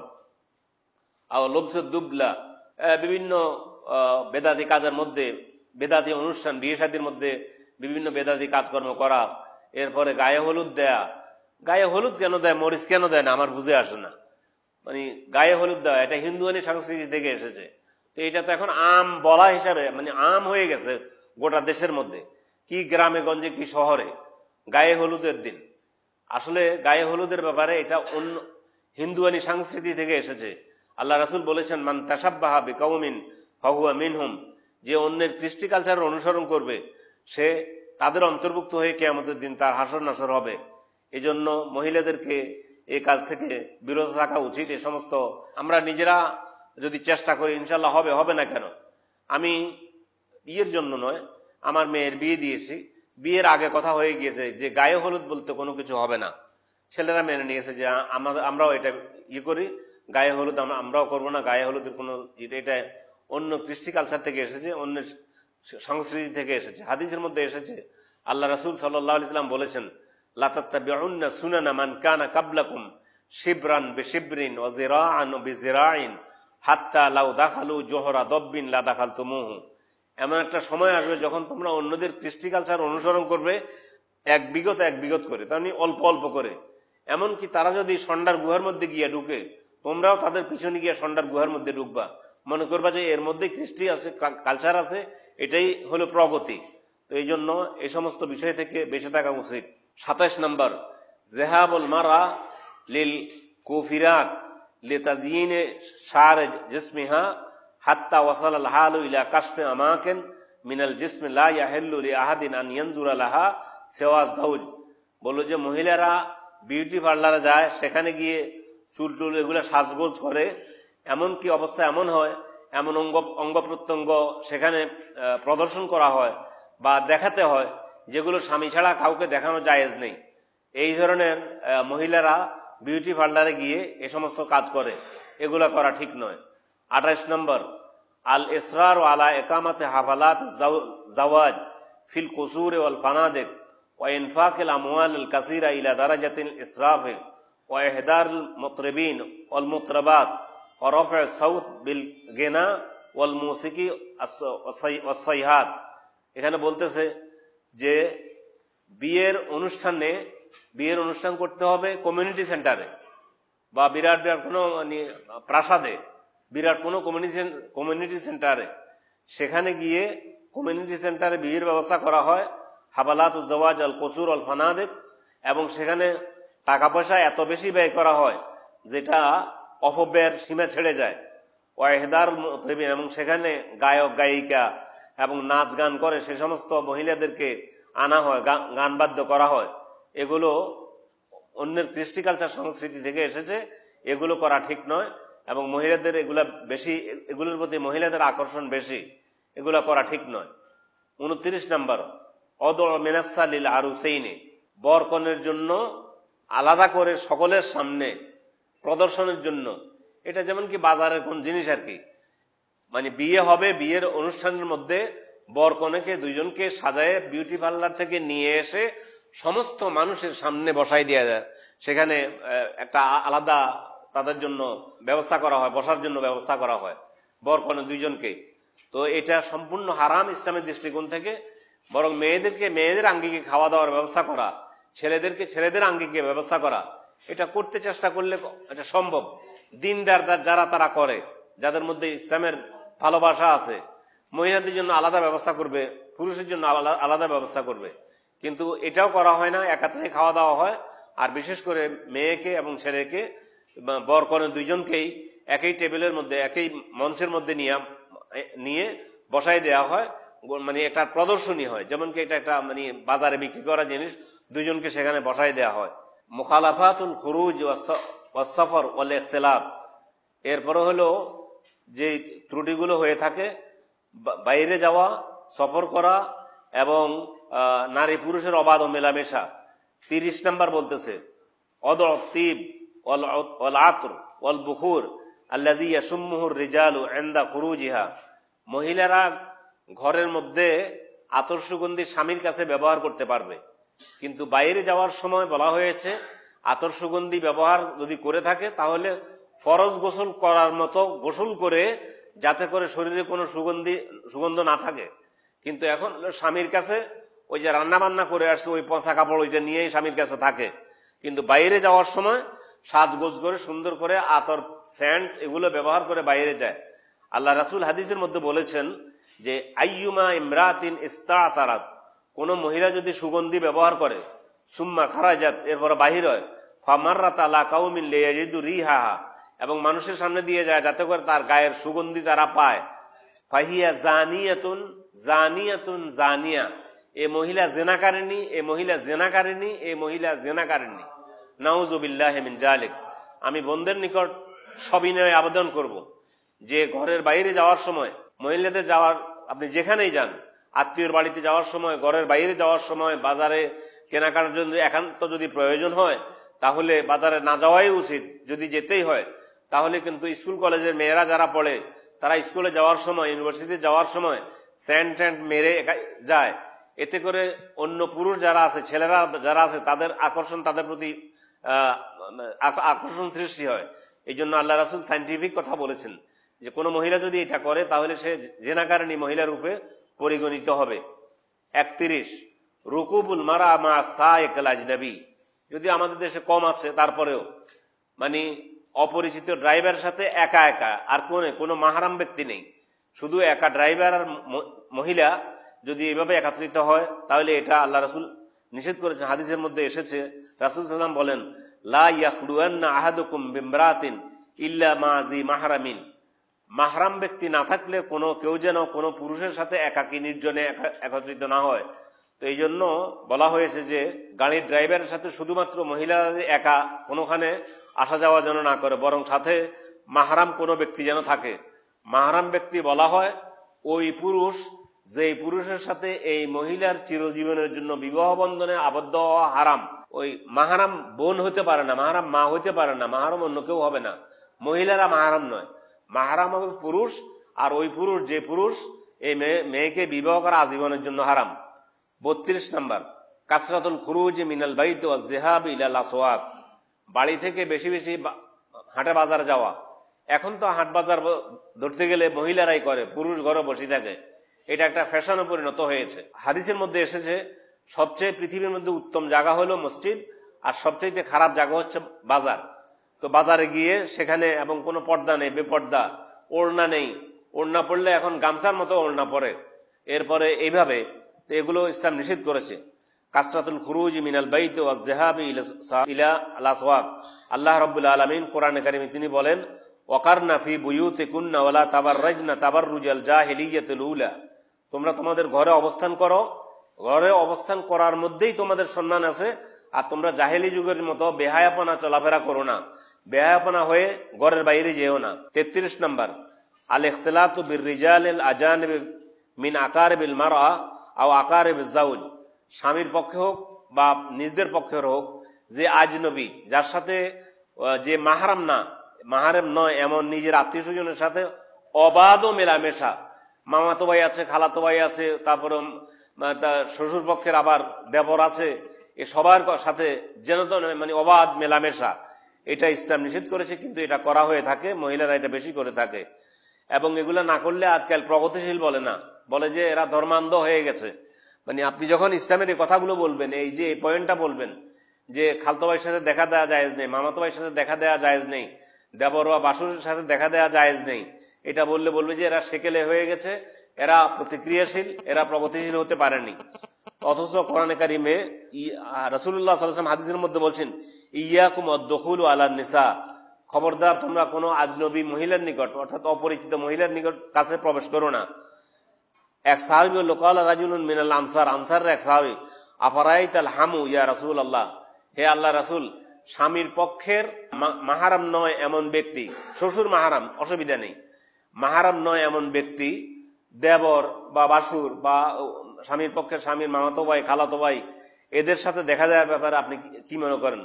আও লুবসুদ দুবলা, বিভিন্ন বেদাতি কাজের মধ্যে, বেদাতি অনুষ্ঠান, বিয়ে শাদীর মধ্যে বিভিন্ন বেদাতি কাজকর্ম করা। এরপরে গায়ে হলুদ দেয়া। গায়ে হলুদ কেন দেয়, মরিচ কেন দেয় না, আমার বুঝে আসে না। মানে গায়ে হলুদ দেওয়া, এটা হিন্দুয়ানি সংস্কৃতি থেকে এসেছে। তো এটা তো এখন আম বলা হিসাবে, মানে আম হয়ে গেছে গোটা দেশের মধ্যে, কি গ্রামে গঞ্জে কি শহরে গায়ে হলুদের দিন। আসলে গায়ে হলুদের ব্যাপারে এটা অন্য হিন্দুয়ানি সংস্কৃতি থেকে এসেছে। আল্লাহ রাসূল বলেছেন, মান তাশাব্বাহা বিকাউমিন ফাহুয়া মিনহুম, যে অন্যের কৃষ্টি কালচারের অনুসরণ করবে, সে তাদের অন্তর্ভুক্ত হয়ে কিয়ামতের দিন তার হাসর নাসর হবে। এজন্য মহিলাদেরকে এই কাজ থেকে বিরত থাকা উচিত। এ সমস্ত আমরা নিজেরা যদি চেষ্টা করি, ইনশাল্লাহ হবে। হবে না কেন? আমি বিয়ের জন্য নয়, আমার মেয়ের বিয়ে দিয়েছি, বিয়ের আগে কথা হয়ে গিয়েছে যে গায়ে হলুদ বলতে কোনো কিছু হবে না। ছেলেরা মেনে নিয়েছে যে আমরাও এটা করি, গায়ে হলুদ আমরাও করবো না, গায়ে হলুদের কোনো, এটা অন্য কৃষ্টি কালচার থেকে এসেছে, অন্য সংস্কৃতি থেকে এসেছে। হাদিসের মধ্যে এসেছে, আল্লাহ রাসূল সাল্লাল্লাহু আলাইহি ওয়াসাল্লাম বলেছেন, লা তাত্তাবিউন্না সুনানা মান কানা ক্বাবলাকুম শিবরান বিশিবরিন ওয়া যিরাআন বিযিরাইন হাত্তা লাউ দাখালু জোহরা দব্বিন লা দাখালতুমুহু। এমন একটা সময় আসবে যখন তোমরা অন্যদের কৃষ্টি কালচার অনুসরণ করবে, এক বিগত করে, তার অল্প অল্প করে। এমনকি তারা যদি ষণ্ডার গুহার মধ্যে গিয়ে ঢুকে, তোমরাও তাদের পিছনে গিয়ে ষণ্ডার গুহার মধ্যে ঢুকবা, মনে করবা যে এর মধ্যে কৃষ্টি আছে, কালচার আছে, এটাই হলো প্রগতি। তো এই জন্য এই সমস্ত বিষয় থেকে বেঁচে থাকা উচিত। 27 নম্বর, যিহাবুল মারআ লিল কুফিরাত লিতাযয়িনি শার জিসমিহা হাত্তা ওয়াসাল আল হালু ইলা কাশফি আমাকিন মিনাল জিসমি লা ইয়াহিল্লু লিআহাদিন আন ইয়ানজুরা লাহা সিওয়া যাওজ। বলল যে মহিলারা বিউটি পার্লারে যায়, সেখানে গিয়ে চুল টুল এগুলো সাজগোজ করে, এমন কি অবস্থা এমন হয়, এমন অঙ্গ প্রত্যঙ্গ সেখানে প্রদর্শন করা হয় বা দেখাতে হয়, যেগুলো স্বামী ছাড়া কাউকে দেখানো জায়েজ নেই। এই ধরনের মহিলারা বিউটি পার্লারে গিয়ে এ সমস্ত কাজ করে, এগুলা করা ঠিক নয়। 28 নম্বর, আল ইসরার আলা ইকামাতে হাফালাত জাওয়াজ ফিল কুসুর ওয়াল ফানাদিক ওয়া ইনফাকিল আমওয়াল আল কাসীরা ইলা দারাজাতিল ইসরাফ ওয়া ইহদারুল মুতরিবিন ওয়াল মুতরাবাত ওয়া রাফ'উ সাউত বিল গিনা ওয়াল মুসিকি ওয়াস সাইহাত। এখানে বলতেছে যে বিয়ের অনুষ্ঠান করতে হবে কমিউনিটি সেন্টারে বা বিরাট কোনো প্রাসাদে, বিরাট কোনো কমিউনিটি সেন্টারে। সেখানে গিয়ে কমিউনিটি সেন্টারে বিয়ের ব্যবস্থা করা হয়, হাবালাতুজ জাওয়াজ আল কুসুর আল ফানাদিক, এবং সেখানে টাকা পয়সা এত বেশি ব্যয় করা হয় যেটা অপব্যয়ের সীমা ছেড়ে যায়। ওয়াহিদার মুতরিবিন, এবং সেখানে গায়ক গায়িকা এবং নাচ গান করে সে সমস্ত মহিলাদেরকে আনা হয়, গান বাদ্য করা হয়। এগুলো অন্যের কৃষ্টি কালচার সংস্কৃতি থেকে এসেছে, এগুলো করা ঠিক নয়। এবং মহিলাদের এগুলোর প্রতি মহিলাদের আকর্ষণ বেশি, এগুলো করা ঠিক নয়। 29 নম্বর, অদ মিনাসা লিল আরুসাইনি, বর কনের জন্য আলাদা করে সকলের সামনে প্রদর্শনের জন্য। এটা যেমন কি বাজারের কোন জিনিস আর কি, মানে বিয়ে হবে, বিয়ের অনুষ্ঠানের মধ্যে বর কনেকে দুইজনকে সাজায় বিউটি পার্লার থেকে নিয়ে এসে সমস্ত মানুষের সামনে বসাই দেওয়া যায়। সেখানে একটা আলাদা তাদের জন্য ব্যবস্থা করা হয়, বসার জন্য ব্যবস্থা করা হয় বর কনে দুইজনকে। তো এটা সম্পূর্ণ হারাম ইসলামের দৃষ্টিকোণ থেকে। বরং মেয়েদেরকে মেয়েদের আঙ্গিকে খাওয়া দাওয়ার ব্যবস্থা করা, ছেলেদেরকে ছেলেদের আঙ্গিকে ব্যবস্থা করা, এটা করতে চেষ্টা করলে এটা সম্ভব। দিনদার যারা তারা করে, যাদের মধ্যে ইসলামের ভালোবাসা আছে, মহিলাদের জন্য আলাদা ব্যবস্থা করবে, পুরুষের জন্য আলাদা ব্যবস্থা করবে। কিন্তু এটাও করা হয় না, একাত্রে খাওয়া দাওয়া হয়। আর বিশেষ করে মেয়েকে এবং ছেলেকে বর কনে দুইজনকেই একই টেবিলের মধ্যে একই মঞ্চের মধ্যে নিয়ে বসাই দেওয়া হয়। মানে একটা প্রদর্শনী হয়, যেমন কি এটা একটা মানে বাজারে বিক্রি করা জিনিস, দুইজনকে সেখানে বসাই দেওয়া হয়। মুখালাফাতুল খুরুজ ওয়াস সফর ওয়াল ইখতিলাত, এরপরে হলো যে ত্রুটিগুলো হয়ে থাকে, বাইরে যাওয়া, সফর করা এবং নারী পুরুষের অবাধ মেলামেশা। 30 নম্বর বলতেছে অদতিব ওয়াল আতর ওয়াল বুখুর আল্লাযী ইয়াশুম্মুহুর রিজালু ইনদা খুরুজিহা, মহিলারা ঘরের মধ্যে আতর সুগন্ধি স্বামীর কাছে ব্যবহার করতে পারবে, কিন্তু বাইরে যাওয়ার সময় বলা হয়েছে আতর সুগন্ধি ব্যবহার যদি করে থাকে তাহলে ফরজ গোসল করার মতো গোসল করে, যাতে করে শরীরে কোনো সুগন্ধ না থাকে। কিন্তু এখন স্বামীর কাছে ওই যে রান্না বান্না করে আসছে ওই পচা কাপড় ওইটা নিয়েই স্বামীর কাছে থাকে, কিন্তু বাইরে যাওয়ার সময় সাজগোজ করে সুন্দর করে আতর, স্যান্ট এগুলো ব্যবহার করে বাইরে যায়। আল্লাহ রাসূল হাদিসের মধ্যে বলেছেন যে আইয়ুমা ইমরাতিন ইস্তাতারাত, কোন মহিলা যদি সুগন্ধি ব্যবহার করে, সুম্মা খারাজাত, এরপর বাহির হয়, ফামাররাত আলা কাউমিন লিয়াজিদু রিহাহা, এবং মানুষের সামনে দিয়ে যায় যাতে করে তার গায়ের সুগন্ধি তারা পায়, ফাহিয়া জানিয়াতুন জানিয়াতুন জানিয়া, এ মহিলা জেনাকারিনী, এ মহিলা জেনাকারিনী, এ মহিলা জেনাকারিনী। নাউযুবিল্লাহি মিন জালিক। আমি বন্ধের নিকট সবিনয়ে আবেদন করব যে ঘরের বাইরে যাওয়ার সময়, মহিলাদের যাওয়ার, আপনি যেখানেই যান, আত্মীয়র বাড়িতে যাওয়ার সময়, ঘরের বাইরে যাওয়ার সময়, বাজারে কেনাকাটার জন্য একান্ত যদি প্রয়োজন হয় তাহলে বাজারে না যাওয়াই উচিত। যদি যেতেই হয় তাহলে কিন্তু স্কুল কলেজের মেয়েরা যারা পড়ে তারা স্কুলে যাওয়ার সময়, ইউনিভার্সিটিতে যাওয়ার সময় স্যান্ড ট্যান্ড মেরে যায়। এতে করে অন্য পুরুষ যারা আছে, ছেলেরা যারা আছে, তাদের আকর্ষণ, তাদের প্রতি আকর্ষণ সৃষ্টি হয়। এই জন্য আল্লাহ রাসূল সায়েন্টিফিক কথা বলেছেন যে কোনো মহিলা যদি এটা করে তাহলে সে জেনাকারিনী মহিলা রূপে পরিগণিত হবে। 31 রুকুবুল মারা মা সাইকাল আজনবী, যদি আমাদের দেশে কম আছে তারপরেও মানে অপরিচিত ড্রাইভারের সাথে একা একা, আর কোনো মাহরাম ব্যক্তি নেই, শুধু একা ড্রাইভার আর মহিলা যদি এভাবে একাত্রিত হয় তাহলে এটা আল্লাহ রাসূল নিষেধ করেছেন। হাদিসের মধ্যে এসেছে, রাসূল সাল্লাল্লাহু আলাইহি ওয়াসাল্লাম বলেন, লা ইয়াখলুয়ান্না আহাদুকুম বিমরাতিন ইল্লা মা যি মাহরামিন, মাহরাম ব্যক্তি না থাকলে কেউ যেন কোনো পুরুষের সাথে একাকী নির্জনে একত্রিত না হয়। তো এই জন্য বলা হয়েছে যে গাড়ির ড্রাইভারের সাথে শুধুমাত্র মহিলারা একা কোনোখানে আসা যাওয়া যেন না করে, বরং সাথে মাহরাম কোনো ব্যক্তি যেন থাকে। মাহরাম ব্যক্তি বলা হয় ওই পুরুষ যেই পুরুষের সাথে এই মহিলার চিরজীবনের জন্য বিবাহ বন্ধনে আবদ্ধ হওয়া হারাম। ওই মাহরাম বোন হতে পারে না, মাহরাম মা হতে পারে না, মাহরাম অন্য কেউ হবে না। মহিলারা মাহরাম নয়, মাহরাম হবে পুরুষ, আর ওই পুরুষ যে পুরুষ এই মেয়েকে বিবাহ করা আজীবনের জন্য হারাম। 32 নম্বর কাসরাতুল খুরুজ মিনাল বাইত ওয়াজ যিহাব ইলাল আসওয়াক, বাড়ি থেকে বেশি বেশি হাটে বাজার যাওয়া। এখন তো হাট বাজার ধরতে গেলে মহিলারাই করে, পুরুষ ঘরে বসে থাকে, এটা একটা ফ্যাশনে পরিণত হয়েছে। হাদিসের মধ্যে এসেছে সবচেয়ে পৃথিবীর মধ্যে উত্তম জায়গা হলো মসজিদ, আর সবচেয়ে খারাপ জায়গা হচ্ছে বাজার। তো বাজারে গিয়ে সেখানে এবং কোনো পর্দা নেই, বেপর্দা, ওড়না নেই, ওড়না পড়লে এখন গামছার মতো ওড়না পরে, এরপরে এইভাবে, তো এগুলো ইসলাম নিষেধ করেছে। কাসরাতুল খুরুজ মিনাল বাইত ওয়াজ যিহাব ইলা আল আসওয়াক, আল্লাহ রাব্বুল আলামিন কোরআনে কারিমে তিনি বলেন, ওয়াকারনা ফি বুয়ুতিকুন্না ওয়ালা তাবাররাজনা তাবাররুজাল জাহিলিয়াতুল উলা, তোমরা তোমাদের ঘরে অবস্থান করো, ঘরে অবস্থান করার মধ্যেই তোমাদের সম্মান আছে, আর তোমরা জাহেলি যুগের মতো বেহায়াপনা চলাফেরা করো না, বেহায়াপনা হয়ে ঘরের বাইরে যেও না। 33 নম্বর আল ইখতিলাতু বির রিজালিল আজানিব মিন আকারিবিল মারআ আও আকারিবিজ জাওজ, স্বামীর পক্ষে হোক বা নিজদের পক্ষে হোক, যে আজনবী, যার সাথে যে মাহরাম নয় এমন নিজের আত্মীয় স্বজনের সাথে অবাধ মেলামেশা, মামাতো ভাই আছে, খালাতো ভাই আছে, তারপরে শ্বশুর পক্ষের আবার দেবর আছে, এ সবার সাথে যেন মানে অবাধ মেলামেশা, এটা ইসলাম নিষেধ করেছে। কিন্তু এটা করা হয়ে থাকে, মহিলারা এটা বেশি করে থাকে। এবং এগুলো না করলে আজকাল প্রগতিশীল বলে না, বলে যে এরা ধর্মান্ধ হয়ে গেছে। মানে আপনি যখন ইসলামের এই কথাগুলো বলবেন, এই যে এই পয়েন্টটা বলবেন যে খালতো ভাইয়ের সাথে দেখা দেওয়া জায়েজ নেই, মামাতো ভাইয়ের সাথে দেখা দেওয়া জায়েজ নেই, দেবর বা বাসুরের সাথে দেখা দেওয়া জায়েজ নেই, এটা বলবে যে এরা সেকেলে হয়ে গেছে, এরা প্রতিক্রিয়াশীল, এরা প্রগতিশীল হতে পারেনি। অথচ কোরআনে কারিমে রাসূলুল্লাহ সাল্লাল্লাহু আলাইহি ওয়াসাল্লাম হাদিসের মধ্যে বলছেন, ইয়াকুম আদ-দুখুলু আলান নিসা, খবরদার তোমরা কোনো আজনবী মহিলার নিকট, অর্থাৎ অপরিচিত মহিলার নিকট কাছে প্রবেশ করো না। এক সাহাবী বলল, ক্বালা রাজুলুন মিনাল আনসার, আনসারের এক সাহাবী, আফারাইতাল হামু ইয়া রাসূলুল্লাহ, হে আল্লাহ রাসূল, স্বামীর পক্ষের মাহারাম নয় এমন ব্যক্তি, শ্বশুর মাহারাম অসুবিধা নেই, মাহারাম নয় এমন ব্যক্তি, দেবর বা বাসুর বা স্বামীর পক্ষের স্বামীর মামাতো ভাই, খালাতো ভাই, এদের সাথে দেখা দেওয়ার ব্যাপারে আপনি কি মনে করেন?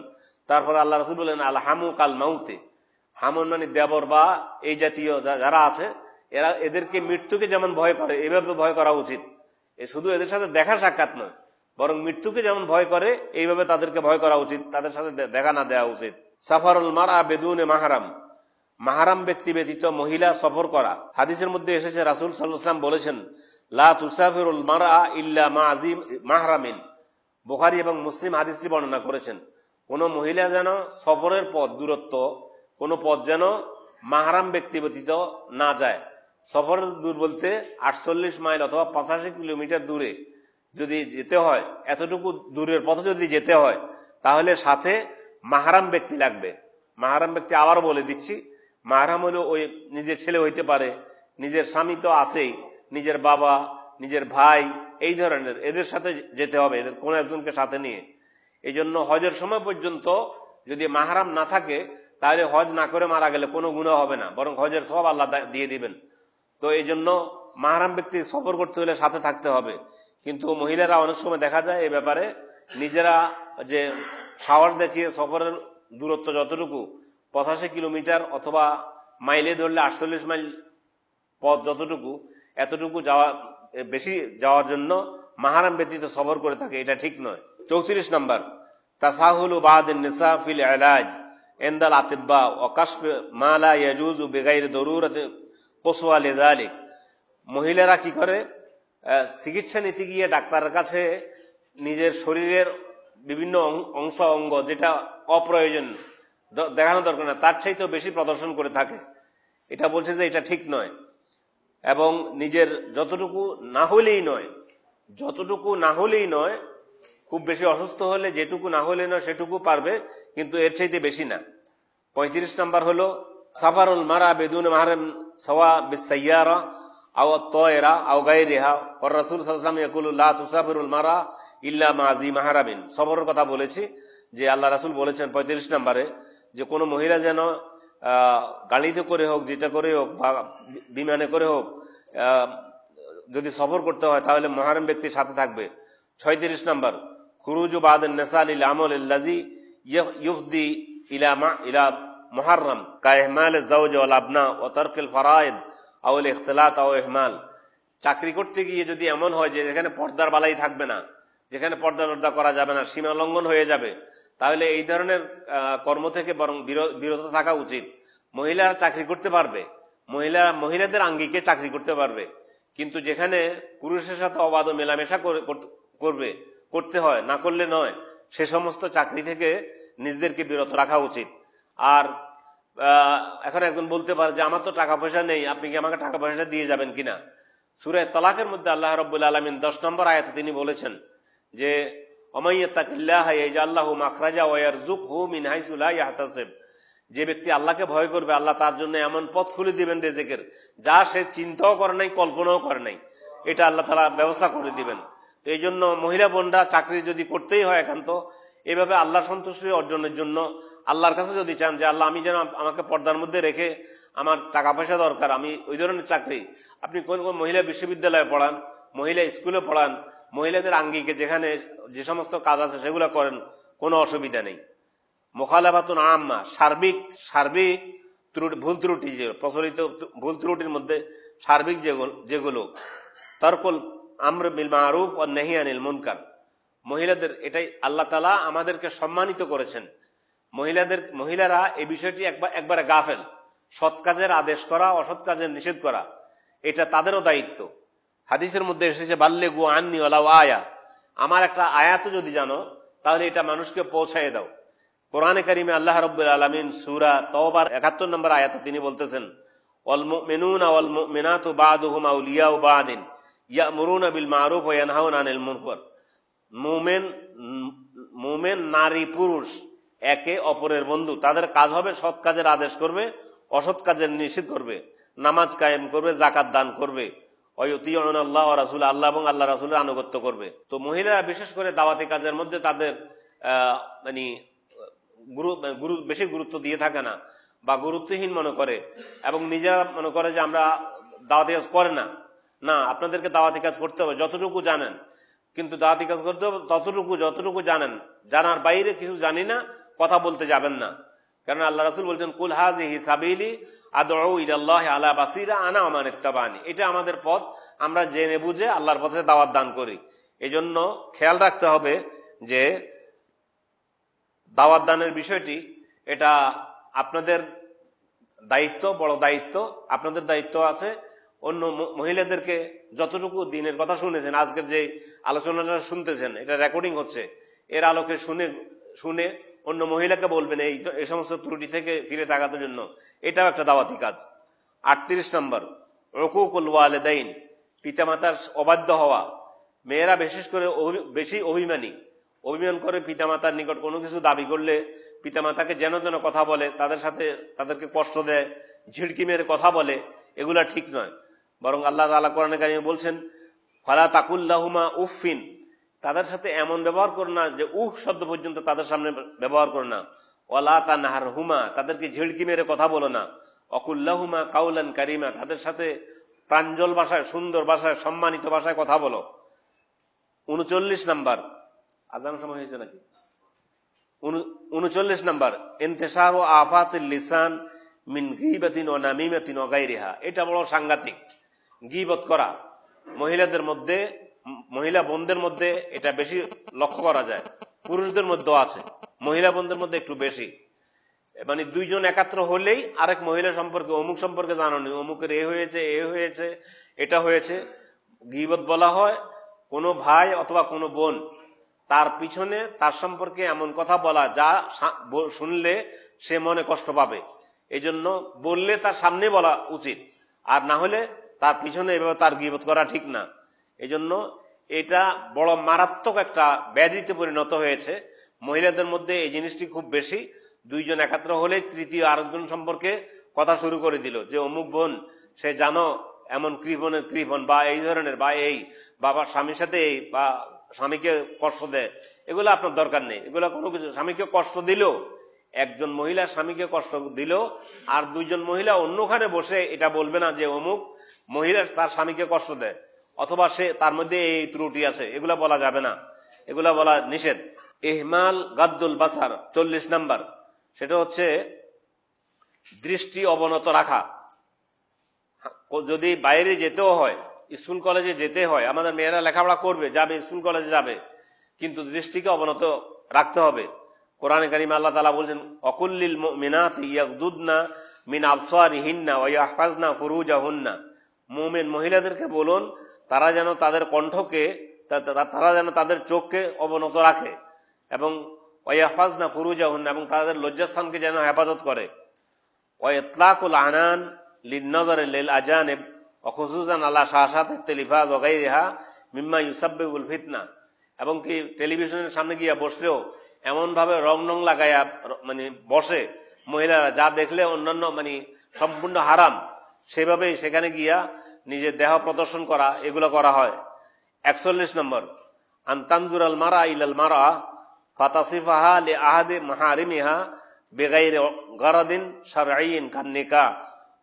তারপর আল্লাহ রাসূল বললেন, আল হামু কাল মাউতে, হামুন মানে দেবর বা এই জাতীয় যারা আছে, এদেরকে মৃত্যুকে যেমন ভয় করে এইভাবে ভয় করা উচিত। শুধু এদের সাথে দেখা সাক্ষাৎ নয়, বরং মৃত্যুকে যেমন ভয় করে এইভাবে তাদেরকে ভয় করা উচিত, তাদের সাথে দেখা না দেওয়া উচিত। সাফারুল মারআ বেদুনে মাহরাম, মাহরাম ব্যক্তি ব্যতীত মহিলা সফর করা। হাদিসের মধ্যে এসেছে, রাসূল সাল্লাল্লাহু আলাইহি ওয়াসাল্লাম বলেছেন, লা তুসাফিরুল মারআ ইল্লা মা আযিম মাহরামিন। বুখারী এবং মুসলিম হাদিসটি বর্ণনা করেছেন, কোন মহিলা যেন সফরের পথ, দূরত্ব কোন পথ যেন মাহরাম ব্যক্তি ব্যতীত না যায়। সফরের দূর বলতে 48 মাইল অথবা 85 কিলোমিটার দূরে যদি যেতে হয়, এতটুকু দূরের পথে যদি যেতে হয়, তাহলে সাথে মাহরাম ব্যক্তি লাগবে। মাহরাম ব্যক্তি আবার বলে দিচ্ছি, মাহরাম হলো ওই নিজের ছেলে হইতে পারে, নিজের স্বামী তো আছেই, নিজের বাবা, নিজের ভাই, এই ধরনের, এদের সাথে যেতে হবে, এদের কোন একজনকে সাথে নিয়ে। এই জন্য হজের সময় পর্যন্ত যদি মাহরাম না থাকে, তাহলে হজ না করে মারা গেলে কোনো গুনাহ হবে না, বরং হজের সওয়াব আল্লাহ দিয়ে দিবেন। তো এই জন্য মাহরাম ব্যক্তি সফর করতে হলে সাথে থাকতে হবে। কিন্তু মহিলারা অনেক সময় দেখা যায় এই ব্যাপারে নিজেরা যে সাহস দেখিয়ে সফরের দূরত্ব যতটুকু 85 কিলোমিটার অথবা মাইলে ধরলে 48 মাইল পথ যতটুকু, এতটুকু যাওয়া বেশি যাওয়ার জন্য মাহরাম ব্যতীত সফর করে থাকে, এটা ঠিক নয়। 34 নম্বর, তাসাহুলু বাদিন নিসা ফিল ইলাজ ইনদাল আতিব্বা ওয়া কাশফ মা লা ইয়াজুজু বিগাইরি দারুরাতি কুসওয়া লিযালিক। মহিলারা কি করে, চিকিৎসা নিতে গিয়ে ডাক্তারের কাছে নিজের শরীরের বিভিন্ন অংশ অঙ্গ যেটা অপ্রয়োজন দেখানো দরকার না, তার চাইতেও বেশি প্রদর্শন করে থাকে। এটা বলছে যে এটা ঠিক নয়। এবং নিজের যতটুকু না হলেই নয়, খুব বেশি অসুস্থ হলে যেটুকু না হলে নয় সেটুকু পারবে, কিন্তু এর চাইতে বেশি না। 35 নম্বর হলো, সাফারুল মারা বেদুন মাহরাম সাওয়া বিসাইয়ারা আও আত-তায়রা আও গায়রিহা, ওয়া রাসূল সাল্লাল্লাহু আলাইহি ওয়াসাল্লাম ইয়াকুলু লা তুসাফিরুল মারা ইল্লা মা যি মাহরামিন। সফরের কথা বলেছি, যে আল্লাহ রাসূল বলেছেন 35 নম্বরে যে কোনো মহিলা যেন গাড়িতে করে হোক, যেটা করে হোক, বা বিমানে করে হোক, যদি সফর করতে হয় তাহলে মুহররম ব্যক্তির সাথে থাকবে। 36 নম্বর, খুরুজু বাদিন নিসা লিল আমল আল্লাযী ইউফদি ইলা মুহররম কা ইহমাল আয-যাওজ ওয়াল আবনা ওয়া তারকিল ফারায়েদ আও আল-ইখতিলাত আও ইহমাল। চাকরি করতে গিয়ে যদি এমন হয় যে যেখানে পর্দার বালাই থাকবে না, যেখানে পর্দা করা যাবে না, সীমা লঙ্ঘন হয়ে যাবে, তাহলে এই ধরনের কর্ম থেকে বরং বিরত থাকা উচিত। মহিলারা চাকরি করতে পারবে, মহিলাদের আঙ্গিকে চাকরি করতে পারবে, কিন্তু যেখানে পুরুষের সাথে অবাধ মেলামেশা করতে হয়, না করলে নয়, সে সমস্ত চাকরি থেকে নিজেদেরকে বিরত রাখা উচিত। আর এখন একজন বলতে পারে যে আমার তো টাকা পয়সা নেই, আপনি কি আমাকে টাকা পয়সা দিয়ে যাবেন কিনা? সূরা তালাকের মধ্যে আল্লাহ রাব্বুল আলামিন 10 নম্বর আয়াতে তিনি বলেছেন যে ওমাইয়াত্তাকিল্লাহা ইয়াজআল্লাহু মাখরাজা ওয়া ইয়ারযুকহু মিন হাইসু লা ইয়াহতাসিব। যে ব্যক্তি আল্লাহকে ভয় করবে, আল্লাহ তার জন্য এমন পথ খুলে দিবেন রিজিকের, যা সে চিন্তাও করে নাই, কল্পনাও করে নাই, এটা আল্লাহ তাআলা ব্যবস্থা করে দিবেন। তো এই জন্য মহিলা বোনরা চাকরি যদি করতেই হয় একান্ত এভাবে আল্লাহ সন্তুষ্টি অর্জনের জন্য আল্লাহর কাছে যদি চান যে আল্লাহ আমি যেন আমাকে পর্দার মধ্যে রেখে, আমার টাকা পয়সা দরকার, আমি ওই ধরনের চাকরি, আপনি কোন মহিলা বিশ্ববিদ্যালয়ে পড়ান, মহিলা স্কুলে পড়ান, মহিলাদের আঙ্গিকে যেখানে যে সমস্ত কাজ আছে সেগুলো করেন, কোনো অসুবিধা নেই। মুখালাফাতুন আম্মা, সার্বিক ভুল ত্রুটি, যে প্রচলিত ভুল ত্রুটির মধ্যে সার্বিক যেগুলো তরকুল আমর বিল মারুফ ওয়ান নাহি আনিল মুনকার। মহিলাদের, এটাই আল্লাহ তাআলা আমাদেরকে সম্মানিত করেছেন। মহিলারা এই বিষয়টি একবারে গাফেল। সৎ কাজের আদেশ করা, অসৎ কাজের নিষেধ করা, এটা তাদেরও দায়িত্ব। হাদিসের মধ্যে এসেছে বাল্লিগু আন্নি ওয়ালাউ আয়া, আমার একটা আয়াতও যদি জানো তাহলে এটা মানুষকে পৌঁছায় দাও। কোরআনে কারিমে আল্লাহ রাব্বুল আলামিন সূরা তাওবার 71 নম্বর আয়াতে তিনি বলতেছেন, ওয়াল মুমিনুনা ওয়াল মুমিনাতু বা'দুহুম আউলিয়াউ বা'দিন ইয়ামুরুনা বিল মারুফ ওয়া ইয়ানহাউনা আনিল মুনকার। মুমিন নারী পুরুষ একে অপরের বন্ধু। তাদের কাজ হবে সৎ কাজের আদেশ করবে, অসৎ কাজের নিষেধ করবে, নামাজ কায়েম করবে, যাকাত দান করবে, ওয়ায়ুতিউনা আল্লাহ ওয়া রাসূল, আল্লাহ এবং আল্লাহ রাসূলের আনুগত্য করবে। তো মহিলারা বিশেষ করে দাওয়াতি কাজের মধ্যে তাদের বেশি গুরুত্ব দিয়ে থাকে না, বা গুরুত্বহীন মনে করে, এবং নিজেরা মনে করে যে আমরা দাওয়াতি কাজ করে না। না, আপনাদেরকে দাওয়াতি কাজ করতে হবে যতটুকু জানেন, কিন্তু দাওয়াতি কাজ করতে হবে যতটুকু জানেন। জানার বাইরে কিছু জানি না কথা বলতে যাবেন না। কারণ আল্লাহ রাসূল বলছেন, কুল হাযিহি সাবিলি আদউ ইলাল্লাহি আলা বাসীরা আনা ওয়া মান ইত্তাবানি। এটা আমাদের পথ, আমরা জেনে বুঝে আল্লাহর পথে দাওয়াত দান করি। এজন্য খেয়াল রাখতে হবে যে দাওয়াত দানের বিষয়টি, এটা আপনাদের দায়িত্ব, বড় দায়িত্ব। আপনাদের দায়িত্ব আছে অন্য মহিলাদেরকে যতটুকু দিনের কথা শুনেছেন, আজকের যে আলোচনাটা শুনতেছেন, এটা রেকর্ডিং হচ্ছে, এর আলোকে শুনে অন্য মহিলাকে বলবেন এই সমস্ত ত্রুটি থেকে ফিরে তাকানোর জন্য। এটাও একটা দাওয়াতি কাজ। 38 নম্বর, উকুকুল ওয়ালিদাইন, পিতামাতার অবাধ্য হওয়া। মেয়েরা বিশেষ করে বেশি অভিমান করে পিতামাতার নিকট কোনো কিছু দাবি করলে পিতামাতাকে যেন কথা বলে, তাদেরকে কষ্ট দেয়, ঝিড়কি মেরে কথা বলে, এগুলা ঠিক নয়। বরং আল্লাহ তাআলা কোরআনে কারিমে বলছেন, ফালা তাকুল্লাহুমা উফফিন, তাদের সাথে এমন ব্যবহার করো না যে শব্দ পর্যন্ত তাদের সামনে ব্যবহার করো না। ওয়ালা তানহারহুমা, তাদেরকে ঝিড়কি মেরে কথা বলো না। অকুল্লাহুমা কাউলান কারিমা, তাদের সাথে প্রাঞ্জল ভাষায়, সুন্দর ভাষায়, সম্মানিত ভাষায় কথা বলো। 39 নম্বর, আজান সময় হয়েছে নাকি? 39 নম্বর, ইন্তিশারু আফাতিল লিসান মিন গীবাতিন ওয়া নামিমাতিন ওয়া গায়রিহা। এটা বড় সাংঘাতিক। গীবত করা মহিলা বোনদের মধ্যে এটা বেশি লক্ষ্য করা যায়। পুরুষদের মধ্যেও আছে, মহিলা বোনদের মধ্যে একটু বেশি। মানে দুইজন একাত্র হলেই আরেক মহিলা সম্পর্কে, অমুক সম্পর্কে জানোনি, অমুকের এ হয়েছে, এটা হয়েছে। গীবত বলা হয় কোনো ভাই অথবা কোনো বোন তার পিছনে তার সম্পর্কে এমন কথা বলা যা শুনলে সে মনে কষ্ট পাবে। এই জন্য বললে তার সামনে বলা উচিত, আর না হলে তার পিছনে এভাবে তার গীবত করা ঠিক না। এই জন্য এটা বড় মারাত্মক একটা ব্যাধিতে পরিণত হয়েছে। মহিলাদের মধ্যে এই জিনিসটি খুব বেশি। দুইজন একাত্র হলে তৃতীয় আরেকজন সম্পর্কে কথা শুরু করে দিল যে অমুক বোন, সে জানো এমন কৃপণ বা এই ধরনের, বা এই বাবা স্বামীর সাথে এই, বা স্বামীকে কষ্ট দেয়। এগুলো আপনার দরকার নেই। এগুলো কোনো কিছু, স্বামীকে কষ্ট দিল, একজন মহিলা স্বামীকে কষ্ট দিল, আর দুইজন মহিলা অন্যখানে বসে এটা বলবে না যে অমুক মহিলা তার স্বামীকে কষ্ট দেয়, অথবা সে তার মধ্যে এই ত্রুটি আছে। এগুলা বলা যাবে না, এগুলা বলা নিষেধ। ইহমাল গাদ্দুল বাসার 40 নম্বর, সেটা হচ্ছে দৃষ্টি অবনত রাখা। যদি বাইরে যেতেও হয়, স্কুল কলেজে যেতে হয়, আমাদের মেয়েরা লেখাপড়া করবে, যাবে, স্কুল কলেজে যাবে, কিন্তু দৃষ্টিকে অবনত রাখতে হবে। কোরআনে কারিমে আল্লাহ তাআলা বলছেন, অকুল্লিল মুমিনাতি ইয়াগদুদনা মিন আবসারিহিন্না ওয়া ইয়াহফাজনা ফুরুজাহুন্না। মুমিন মহিলাদেরকে বলুন তারা যেন তাদের চোখকে অবনত রাখে, এবং ওয়া ইয়াহফাজনা ফুরুজাহুন্না, এবং তাদের লজ্জাস্থানকে যেন হেফাজত করে। ওয়া ইতলাকুল আনান লিন-নাযারি লিল আজানিব ওয়া খুসুসান আলা শাশাতিত টেলিভিশন ওয়া গায়রিহা মিম্মা ইউসাব্বিবুল ফিতনা। এবং কি টেলিভিশনের সামনে গিয়া বসলেও এমন ভাবে রং লাগাইয়া বসে মহিলারা, যা দেখলে অন্যান্য সম্পূর্ণ হারাম, সেভাবেই সেখানে গিয়া নিজের দেহ প্রদর্শন করা, এগুলো করা হয়। 41 নম্বর, আনতানজুরাল মারা ইলাল মারা ফাতাসিফাহা লি আহাদি মাহারিমিহা বিগাইরি গারাদিন শারঈন কান নিকাহ।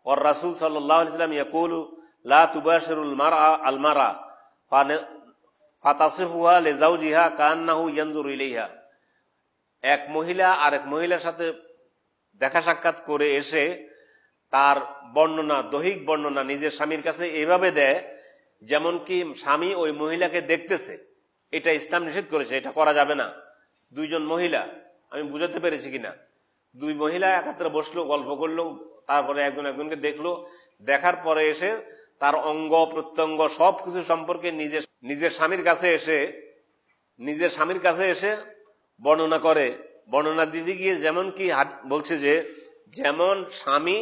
ওয়ার রাসূল সাল্লাল্লাহু আলাইহি ওয়াসাল্লাম ইয়াকুলু লা তুবাশিরুল মারআ আল মারা ফাতাসিফুহা লি যাওজিহা কান্নাহু ইয়ানজুরু ইলাইহা। এক মহিলা আরেক মহিলার সাথে দেখা সাক্ষাৎ করে এসে তার বর্ণনা, দৈহিক বর্ণনা নিজের স্বামীর কাছে এভাবে দেয় যেমন কি স্বামী ওই মহিলাকে দেখতেছে। এটা ইসলাম নিষেধ করেছে, এটা করা যাবে না। দুইজন মহিলা, আমি বুঝাতে পেরেছি কিনা, দুই মহিলা একাত্রে বসলো, গল্প করলো, তারপরে একজন একজনকে দেখলো, দেখার পরে এসে তার অঙ্গ প্রত্যঙ্গ সবকিছু সম্পর্কে নিজের স্বামীর কাছে এসে বর্ণনা করে। বর্ণনা দিতে গিয়ে যেমন কি বলছে যে যেমন স্বামী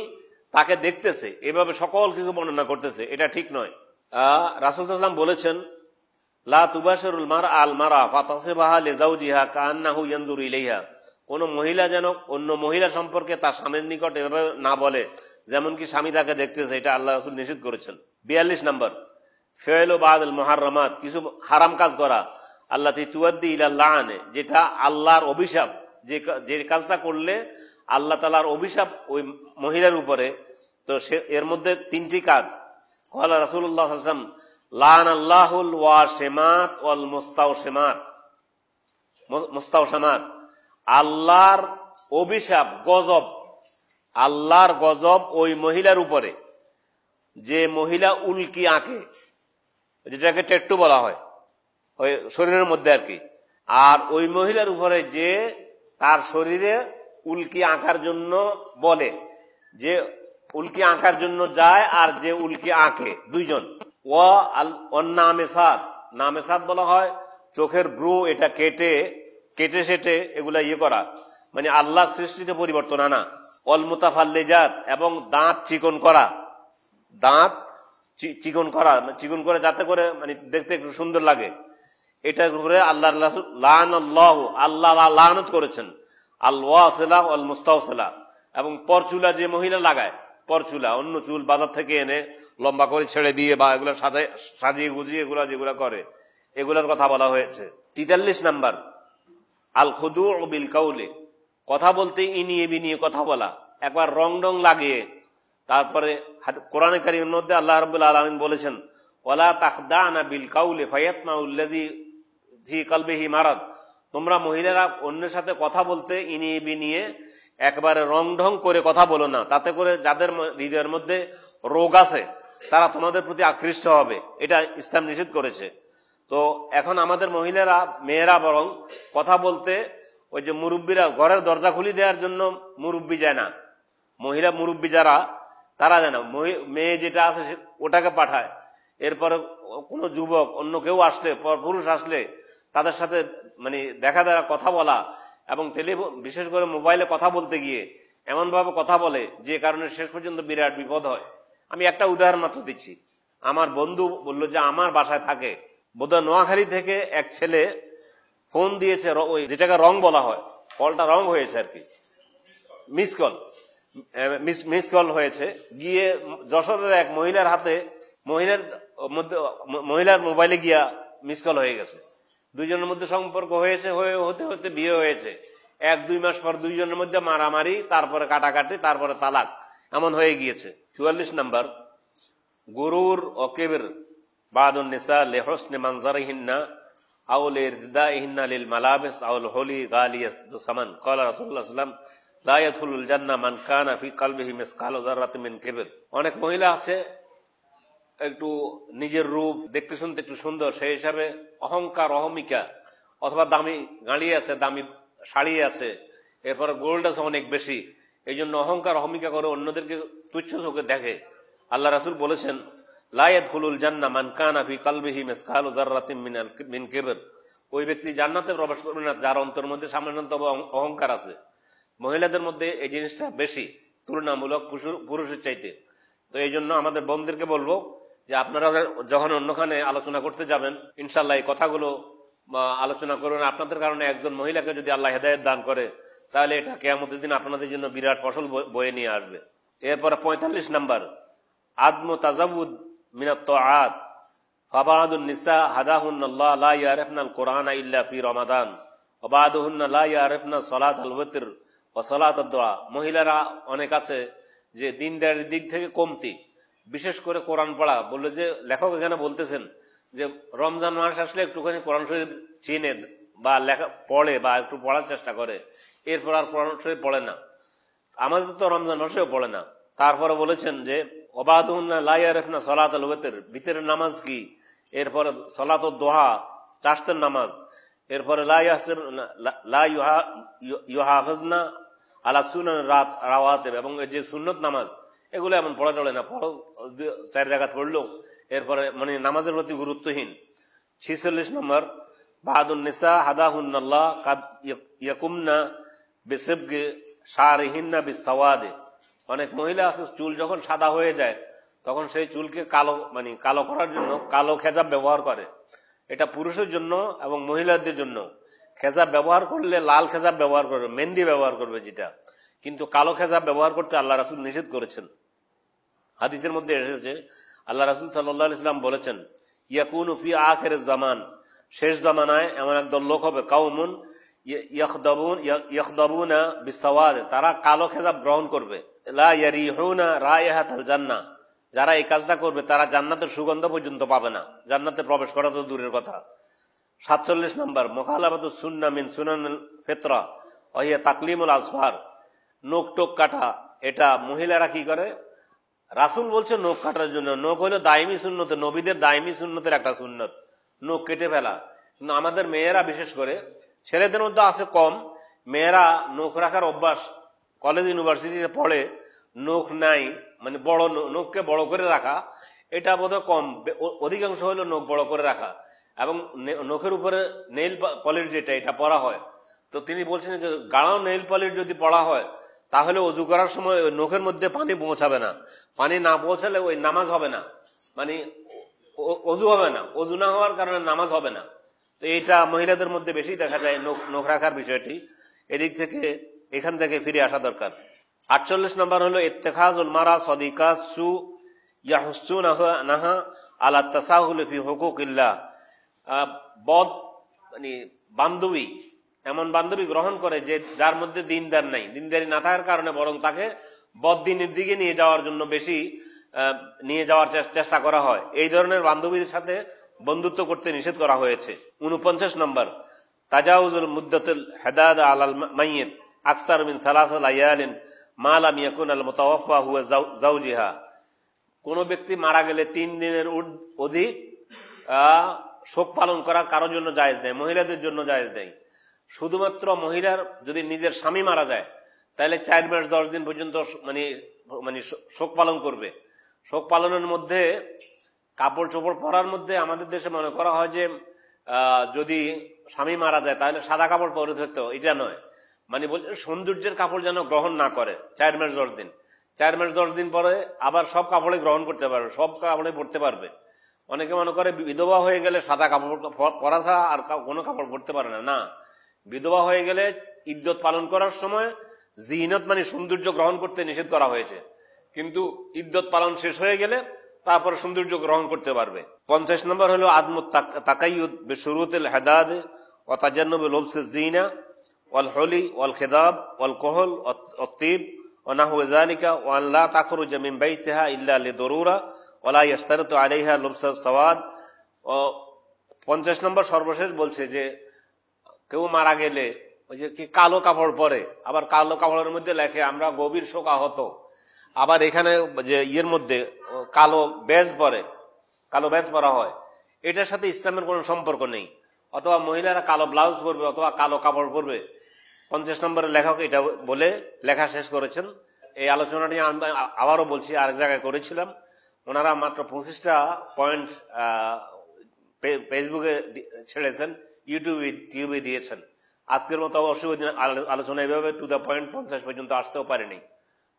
তাকে দেখতেছে এভাবে সকল কিছু বর্ণনা করতেছে, এটা ঠিক নয়। রাসূল সাল্লাল্লাহু আলাইহি ওয়াসাল্লাম বলেছেন, লা তুবাশিরুল মারআ আল মারআ ফাতাসিবাহা লিজাওজিহা কান্নাহু ইয়ানজুরু ইলাইহা। কোন মহিলা যেন অন্য মহিলা সম্পর্কে তার স্বামীর নিকট এভাবে না বলে যেমন কি স্বামী তাকে দেখতেছে, এটা আল্লাহ রাসূল নিষেধ করেছেন। 42 নম্বর, ফি'লু বা'দিল মুহাররামাত, কিছু হারাম কাজ করা, আল্লাতী তুআদ্দি ইলা লা'নে, যেটা আল্লাহর অভিশাপ, যে কাজটা করলে আল্লাহ তাআলার অভিশাপ ওই মহিলার উপরে। তো এর মধ্যে 3টি কাজ। ক্বালা রাসূলুল্লাহ সাল্লাল্লাহু আলাইহি ওয়াসাল্লাম, লা'নাল্লাহুল ওয়াশিমাত ওয়াল মুস্তাওশামাত, আল্লাহর অভিশাপ, গজব, আল্লাহর গজব ওই মহিলার উপরে যে মহিলা উল্কি আঁকে, যেটাকে ট্যাটু বলা হয় ওই শরীরের মধ্যে আর কি। আর ওই মহিলার উপরে যে তার শরীরে উল্কি আঁকার জন্য বলে, যে উল্কি আঁকার জন্য যায় আর যে উল্কি আঁকে, দুইজন। নামেসাদ বলা হয় চোখের ব্রু, এটা কেটে সেটে এগুলা করা, মানে আল্লাহ সৃষ্টিতে পরিবর্তন আনা। অল মুতাফাল্লিজাত, এবং দাঁত চিকন করা, চিকন করে যাতে করে মানে দেখতে একটু সুন্দর লাগে, এটা করে আল্লাহ আল্লাহ লানত করেছেন। আল ওয়াসিলা ওয়াল মুস্তাওসিলা, এবং পরচুলা যে মহিলা লাগায়, পরচুলা অন্য চুল বাজার থেকে এনে লম্বা করে ছেড়ে দিয়ে বা এগুলো সাজিয়ে গুজিয়ে এগুলা যেগুলা করে, এগুলোর কথা বলা হয়েছে। 43 নম্বর, আল খুদু বিল কাউলে, কথা বলতে ইনিয়ে বিনিয়ে কথা বলা, একবার রং লাগিয়ে। তারপরে কোরআনে কারীমের মধ্যে আল্লাহ রাব্বুল আলামিন বলেছেন, ওয়ালা তাখদানা বিল কাউলি ফায়াতমাউল্লাযী ফি কলবিহি মারাদ, তোমরা মহিলারা অন্যের সাথে কথা বলতে ইনিয়ে বিনিয়ে একবারে রং করে কথা বলো না, তাতে করে যাদের হৃদয়ের মধ্যে রোগ আছে তারা তোমাদের প্রতি আকৃষ্ট হবে, এটা ইসলাম নিষেধ করেছে। তো এখন আমাদের মহিলারা, মেয়েরা বরং কথা বলতে ওই যে মুরব্বীরা ঘরের দরজা খুলে দেওয়ার জন্য মুরব্বী যায় না, মহিলা মুরব্বী যারা তারা যায় না, মেয়ে যেটা আছে ওটাকে পাঠায়। এরপরে কোনো যুবক অন্য কেউ আসলে, পুরুষ আসলে তাদের সাথে মানে দেখা কথা বলা, এবং বিশেষ করে মোবাইলে কথা বলতে গিয়ে এমন ভাবে কথা বলে যে কারণে শেষ পর্যন্ত বিরাট বিপদ হয়। আমি একটা উদাহরণ মাত্র দিচ্ছি। আমার বন্ধু বলল যে আমার বাসায় থাকে, বোধহয় নোয়াখালী থেকে এক ছেলে ফোন দিয়েছে, ওই যেটাকে রং বলা হয়, কলটা রং হয়েছে আর কি, মিস কল হয়েছে, গিয়ে যশোরের এক মহিলার হাতে, মহিলার মোবাইলে গিয়া মিস কল হয়ে গেছে। দুইজনের মধ্যে সম্পর্ক হয়েছে, হতে হতে বিয়ে হয়েছে। 1-2 মাস পর দুইজনের মধ্যে মারামারি, তারপরে কাটাকাটি, তারপরে তালাক, এমন হয়ে গিয়েছে। 44 নম্বর, গুরুর ও কেবির বাদুন নিসা লিহুসনি মানজারিহিন্না আও লিরদাইহিন্না লিল মালাবিস আও হুলি গালিয়াস দুসামান। ক্বালা রাসূলুল্লাহ সাল্লাল্লাহু আলাইহি ওয়াসাল্লাম, লা ইয়াদখুলুল জান্নাহ মান কানা ফি কলবিহি মিসকালু যাররাতিন মিন কিবর। অনেক মহিলা আছে একটু নিজের রূপ দেখতে শুনতে একটু সুন্দর, সেই হিসাবে অহংকার, অহমিকা, অথবা দামি গাড়ি আছে, দামি শাড়ি আছে, এরপরে গোল্ড আছে অনেক বেশি, এই জন্য অহংকার অহমিকা করে অন্যদেরকে তুচ্ছ চোখে দেখে। আল্লাহ রাসূল বলেছেন, লা ইয়াদখুলুল জান্নাহ মান কানা ফি কলবিহি মিসকালু যাররাতিন মিন কিবর। ওই ব্যক্তি জান্নাতে প্রবেশ করবে না যার অন্তর মধ্যে সামান্যতম অহংকার আছে। মহিলাদের মধ্যে এই জিনিসটা বেশি তুলনামূলক পুরুষের চাইতে। তো এই জন্য আমাদের বোনদেরকে বলবো যে আপনারা যখন অন্যখানে আলোচনা করতে যাবেন, ইনশাল্লাহ এই কথাগুলো আলোচনা করবেন। আপনাদের কারণে একজন মহিলাকে যদি আল্লাহ হেদায়েত দান করে, তাহলে এটা কিয়ামতের দিন আপনাদের জন্য বিরাট ফসল বয়ে নিয়ে আসবে। এরপরে 45 নম্বর, আদমু তাজাউদ মিনাত তাআত ফাবাদুন নিসা হাদাহুন্নাল্লাহ লা ইয়ারিফনাল কুরআনা ইল্লা ফি রমাদান ওয়া বাদুহুন্না লা ইয়ারিফনা সালাতাল ওয়িতর ওয়া সালাতাদ দুআ। মহিলারা অনেক আছে যে দিনদারির দিক থেকে কমতি, বিশেষ করে কোরআন পড়া। বললো যে লেখক এখানে বলতেছেন যে রমজান মাস আসলে একটুখানি কোরআন শরীফ চিনে বা লেখা পড়ে বা একটু পড়ার চেষ্টা করে, এরপর আর কোরআন শরীফ পড়ে না। আমাদের তো রমজান মাসেও পড়ে না, তারপরে বলেছেন যে ওবাদুন্না লা ইয়ারিফনা সালাতুল ওয়িতর, বিতরের নামাজ কি, এরপরে সালাতুদ দুহা, চাশতের নামাজ, এরপরে লা ইউহাফিজনা আলা সুনান রাওয়াতিব, এবং যে সুন্নত নামাজ এগুলো এমন পড়া চলে না, 4 রাকাত পড়লো এরপরে মানে নামাজের প্রতি গুরুত্বহীন। 46 নম্বর বাদুন নিসা হাদাহুন্নাল্লাহ কাদ ইয়াকুমনা বিসিবগি শারিহিন্না বিসওয়াদে, অনেক মহিলা আছে চুল যখন সাদা হয়ে যায় তখন সেই চুলকে কালো মানে কালো করার জন্য কালো খেজাব ব্যবহার করে। এটা পুরুষের জন্য এবং মহিলাদের জন্য। খেজাব ব্যবহার করলে লাল খেজাব ব্যবহার করবে, মেহেন্দি ব্যবহার করবে যেটা, কিন্তু কালো খেজাব ব্যবহার করতে আল্লাহ রাসূল নিষেধ করেছেন। হাদিসের মধ্যে এসেছে আল্লাহ রাসূল সাল্লাল্লাহু আলাইহি ওয়াসাল্লাম বলেছেন, ইয়াকুনু ফি আখিরিজ জামান, শেষ জামানায় এমন একদল লোক হবে, কাউমুন ইয়াখদাবুনা বিসওয়াদ, তারা কালো খেজাব গ্রহণ করবে, লা ইয়ারিহুনা রায়হাতাল জান্নাহ, যারা এই কাজটা করবে তারা জান্নাতের সুগন্ধ পর্যন্ত পাবে না, জান্নাতে প্রবেশ করা তো দূরের কথা। 47 নম্বর মুখালাফাতুস সুন্নাহ মিন সুনানিল ফিতরা ওয়া হিয়া তাকলিমুল আজফার, নখ টোক কাটা, এটা মহিলারা কি করে, রাসূল বলছে নখ কাটার জন্য। নখ হলো দায়মি সুন্নত, নবীদের দায়মি সুন্নতের একটা সুন্নত, নখ কেটে ফেলা। কিন্তু আমাদের মেয়েরা, বিশেষ করে ছেলেদের মধ্যে আছে কম, মেয়েরা নখ রাখার অভ্যাস, কলেজ ইউনিভার্সিটিতে পড়ে, নখ নাই, মানে বড় নখকে বড় করে রাখা এটা বোধহয় কম, অধিকাংশ হলো নখ বড় করে রাখা, এবং নখের উপরে নেইল পলিশ যেটা এটা পরা হয়। তো তিনি বলছেন যে গাঢ় নেইল পলিশ যদি পড়া হয় তাহলে অজু করার সময় ওই নখের মধ্যে পানি পৌঁছাবে না, পানি না পৌঁছালে ওই নামাজ হবে না, মানে অজু হবে না, অজু না হওয়ার কারণে নামাজ হবে না। তো এইটা মহিলাদের মধ্যে বেশি দেখা যায় নখ রাখার বিষয়টি, এদিক থেকে এখান থেকে ফিরে আসা দরকার। 48 নম্বর হলো ইত্তেখাজুল মারা সাদিকাত সু ইয়াহসুনাহা আলা তাসাহুল ফি হুকুকিল্লাহ, বদ মানে বান্ধবী, এমন বান্ধবী গ্রহণ করে যে যার মধ্যে দিনদার নাই, দিনদারি না থাকার কারণে বরং তাকে বদ্দিনের দিকে নিয়ে যাওয়ার জন্য বেশি নিয়ে যাওয়ার চেষ্টা করা হয়। এই ধরনের বান্ধবীদের সাথে বন্ধুত্ব করতে নিষেধ করা হয়েছে। 49 নম্বর তাজাউজুল মুদ্দাতুল হাদাদ আলাল মাইয়িত আকসার মিন সালাসাল আয়ালিন মা লাম ইয়াকুন আল মুতাওয়াফফা হুয়া যাওজিহা, কোন ব্যক্তি মারা গেলে 3 দিনের অধিক শোক পালন করা কারোর জন্য জায়েজ নেই, মহিলাদের জন্য জায়েজ নেই। শুধুমাত্র মহিলার যদি নিজের স্বামী মারা যায় তাহলে 4 মাস 10 দিন পর্যন্ত মানে শোক পালন করবে। শোক পালনের মধ্যে কাপড় চোপড় পরার মধ্যে আমাদের দেশে মনে করা হয় যে যদি স্বামী মারা যায় তাহলে সাদা কাপড় পরে থাকতে, এটা নয়, মানে বলছে সৌন্দর্যের কাপড় যেন গ্রহণ না করে 4 মাস 10 দিন। 4 মাস 10 দিন পরে আবার সব কাপড়ে গ্রহণ করতে পারবে, সব কাপড়ে পরতে পারবে। অনেকে মনে করে বিধবা হয়ে গেলে সাদা কাপড় পরা ছাড়া আর কোনো কাপড় পরতে পারে না। না, বিধবা হয়ে গেলে ইদ্যত পালন করার সময় জিনত মানে সৌন্দর্য গ্রহণ করতে নিষেধ করা হয়েছে, কিন্তু ইদ্যত পালন শেষ হয়ে গেলে তারপর সৌন্দর্য গ্রহণ করতে পারবে। 50 নম্বর হলো আদমুত তাকায়ুদ বিশুরুতিল হাদাদ ওয়া তাজান্নুব লুবসিজ জিনা ওয়াল হুলি ওয়াল খিদাব ওয়াল কুহল ওয়াত তিব ওয়া নাহু যালিকা ওয়া আন লা তাখরুজ মিন বাইতিহা ইল্লা লিদরুরা ওয়া লা ইশতারিতু আলাইহা লুবসুস সাওয়াদ। 50 নম্বর সর্বশেষ বলছে যে কেউ মারা গেলে ওই যে কি কালো কাপড় পরে, আবার কালো কাপড়ের মধ্যে লেখে আমরা গভীর শোক আহত, আবার এখানে যে ইয়ের মধ্যে কালো ব্যাজ পরে, কালো ব্যাজ পরা হয়, এটার সাথে ইসলামের কোনো সম্পর্ক নেই। অথবা মহিলারা কালো ব্লাউজ পরবে অথবা কালো কাপড় পরবে। 50 নম্বরের লেখক এটা বলে লেখা শেষ করেছেন। এই আলোচনাটি আবারও বলছি, আরেক জায়গায় করেছিলাম, ওনারা মাত্র 25টা পয়েন্ট ফেসবুকে ছেড়েছেন, ইউটিউবে দিয়েছেন। আজকের মতো অবশ্যই আলোচনা এইভাবে টু দ্য পয়েন্ট 50 পর্যন্ত আসতেও পারেনি।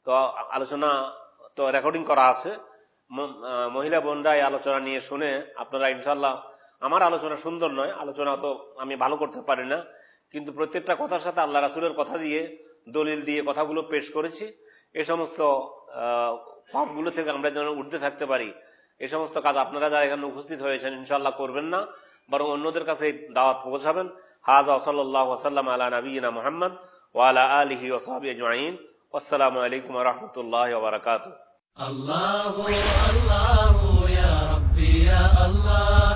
তো আলোচনা তো রেকর্ডিং করা আছে, মহিলা বোনরা এই আলোচনা নিয়ে শুনে আপনারা ইনশাল্লাহ, আমার আলোচনা সুন্দর নয়, আলোচনা তো আমি ভালো করতে পারি না, কিন্তু প্রত্যেকটা কথার সাথে আল্লাহ রাসূলের কথা দিয়ে দলিল দিয়ে কথাগুলো পেশ করেছি। এই সমস্ত পাপগুলো থেকে আমরা যেন উঠতে থাকতে পারি, এই সমস্ত কাজ আপনারা যারা এখানে উপস্থিত হয়েছেন ইনশাল্লাহ করবেন না, বরং অন্যদের কাছে এই দাওয়াত পৌঁছাবেন। হাযা সাল্লাল্লাহু ওয়া সাল্লাম আলা নাবিয়িনা মুহাম্মদ ওয়া আলা আলিহি ওয়া সাহবিহি আজমাইন। আসসালামু আলাইকুম ওয়া রাহমাতুল্লাহি ওয়া বারাকাতুহু। আল্লাহু আল্লাহু ইয়া রাব্বি ইয়া আল্লাহ,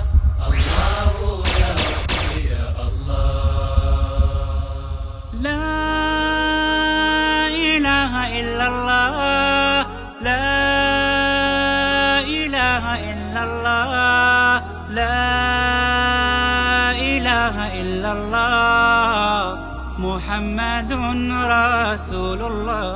আল্লাহু ইয়া রাব্বি ইয়া আল্লাহ। লা ইলাহা ইল্লাল্লাহ, ইল্লাল্লাহ মুহাম্মাদুন রাসূলুল্লাহ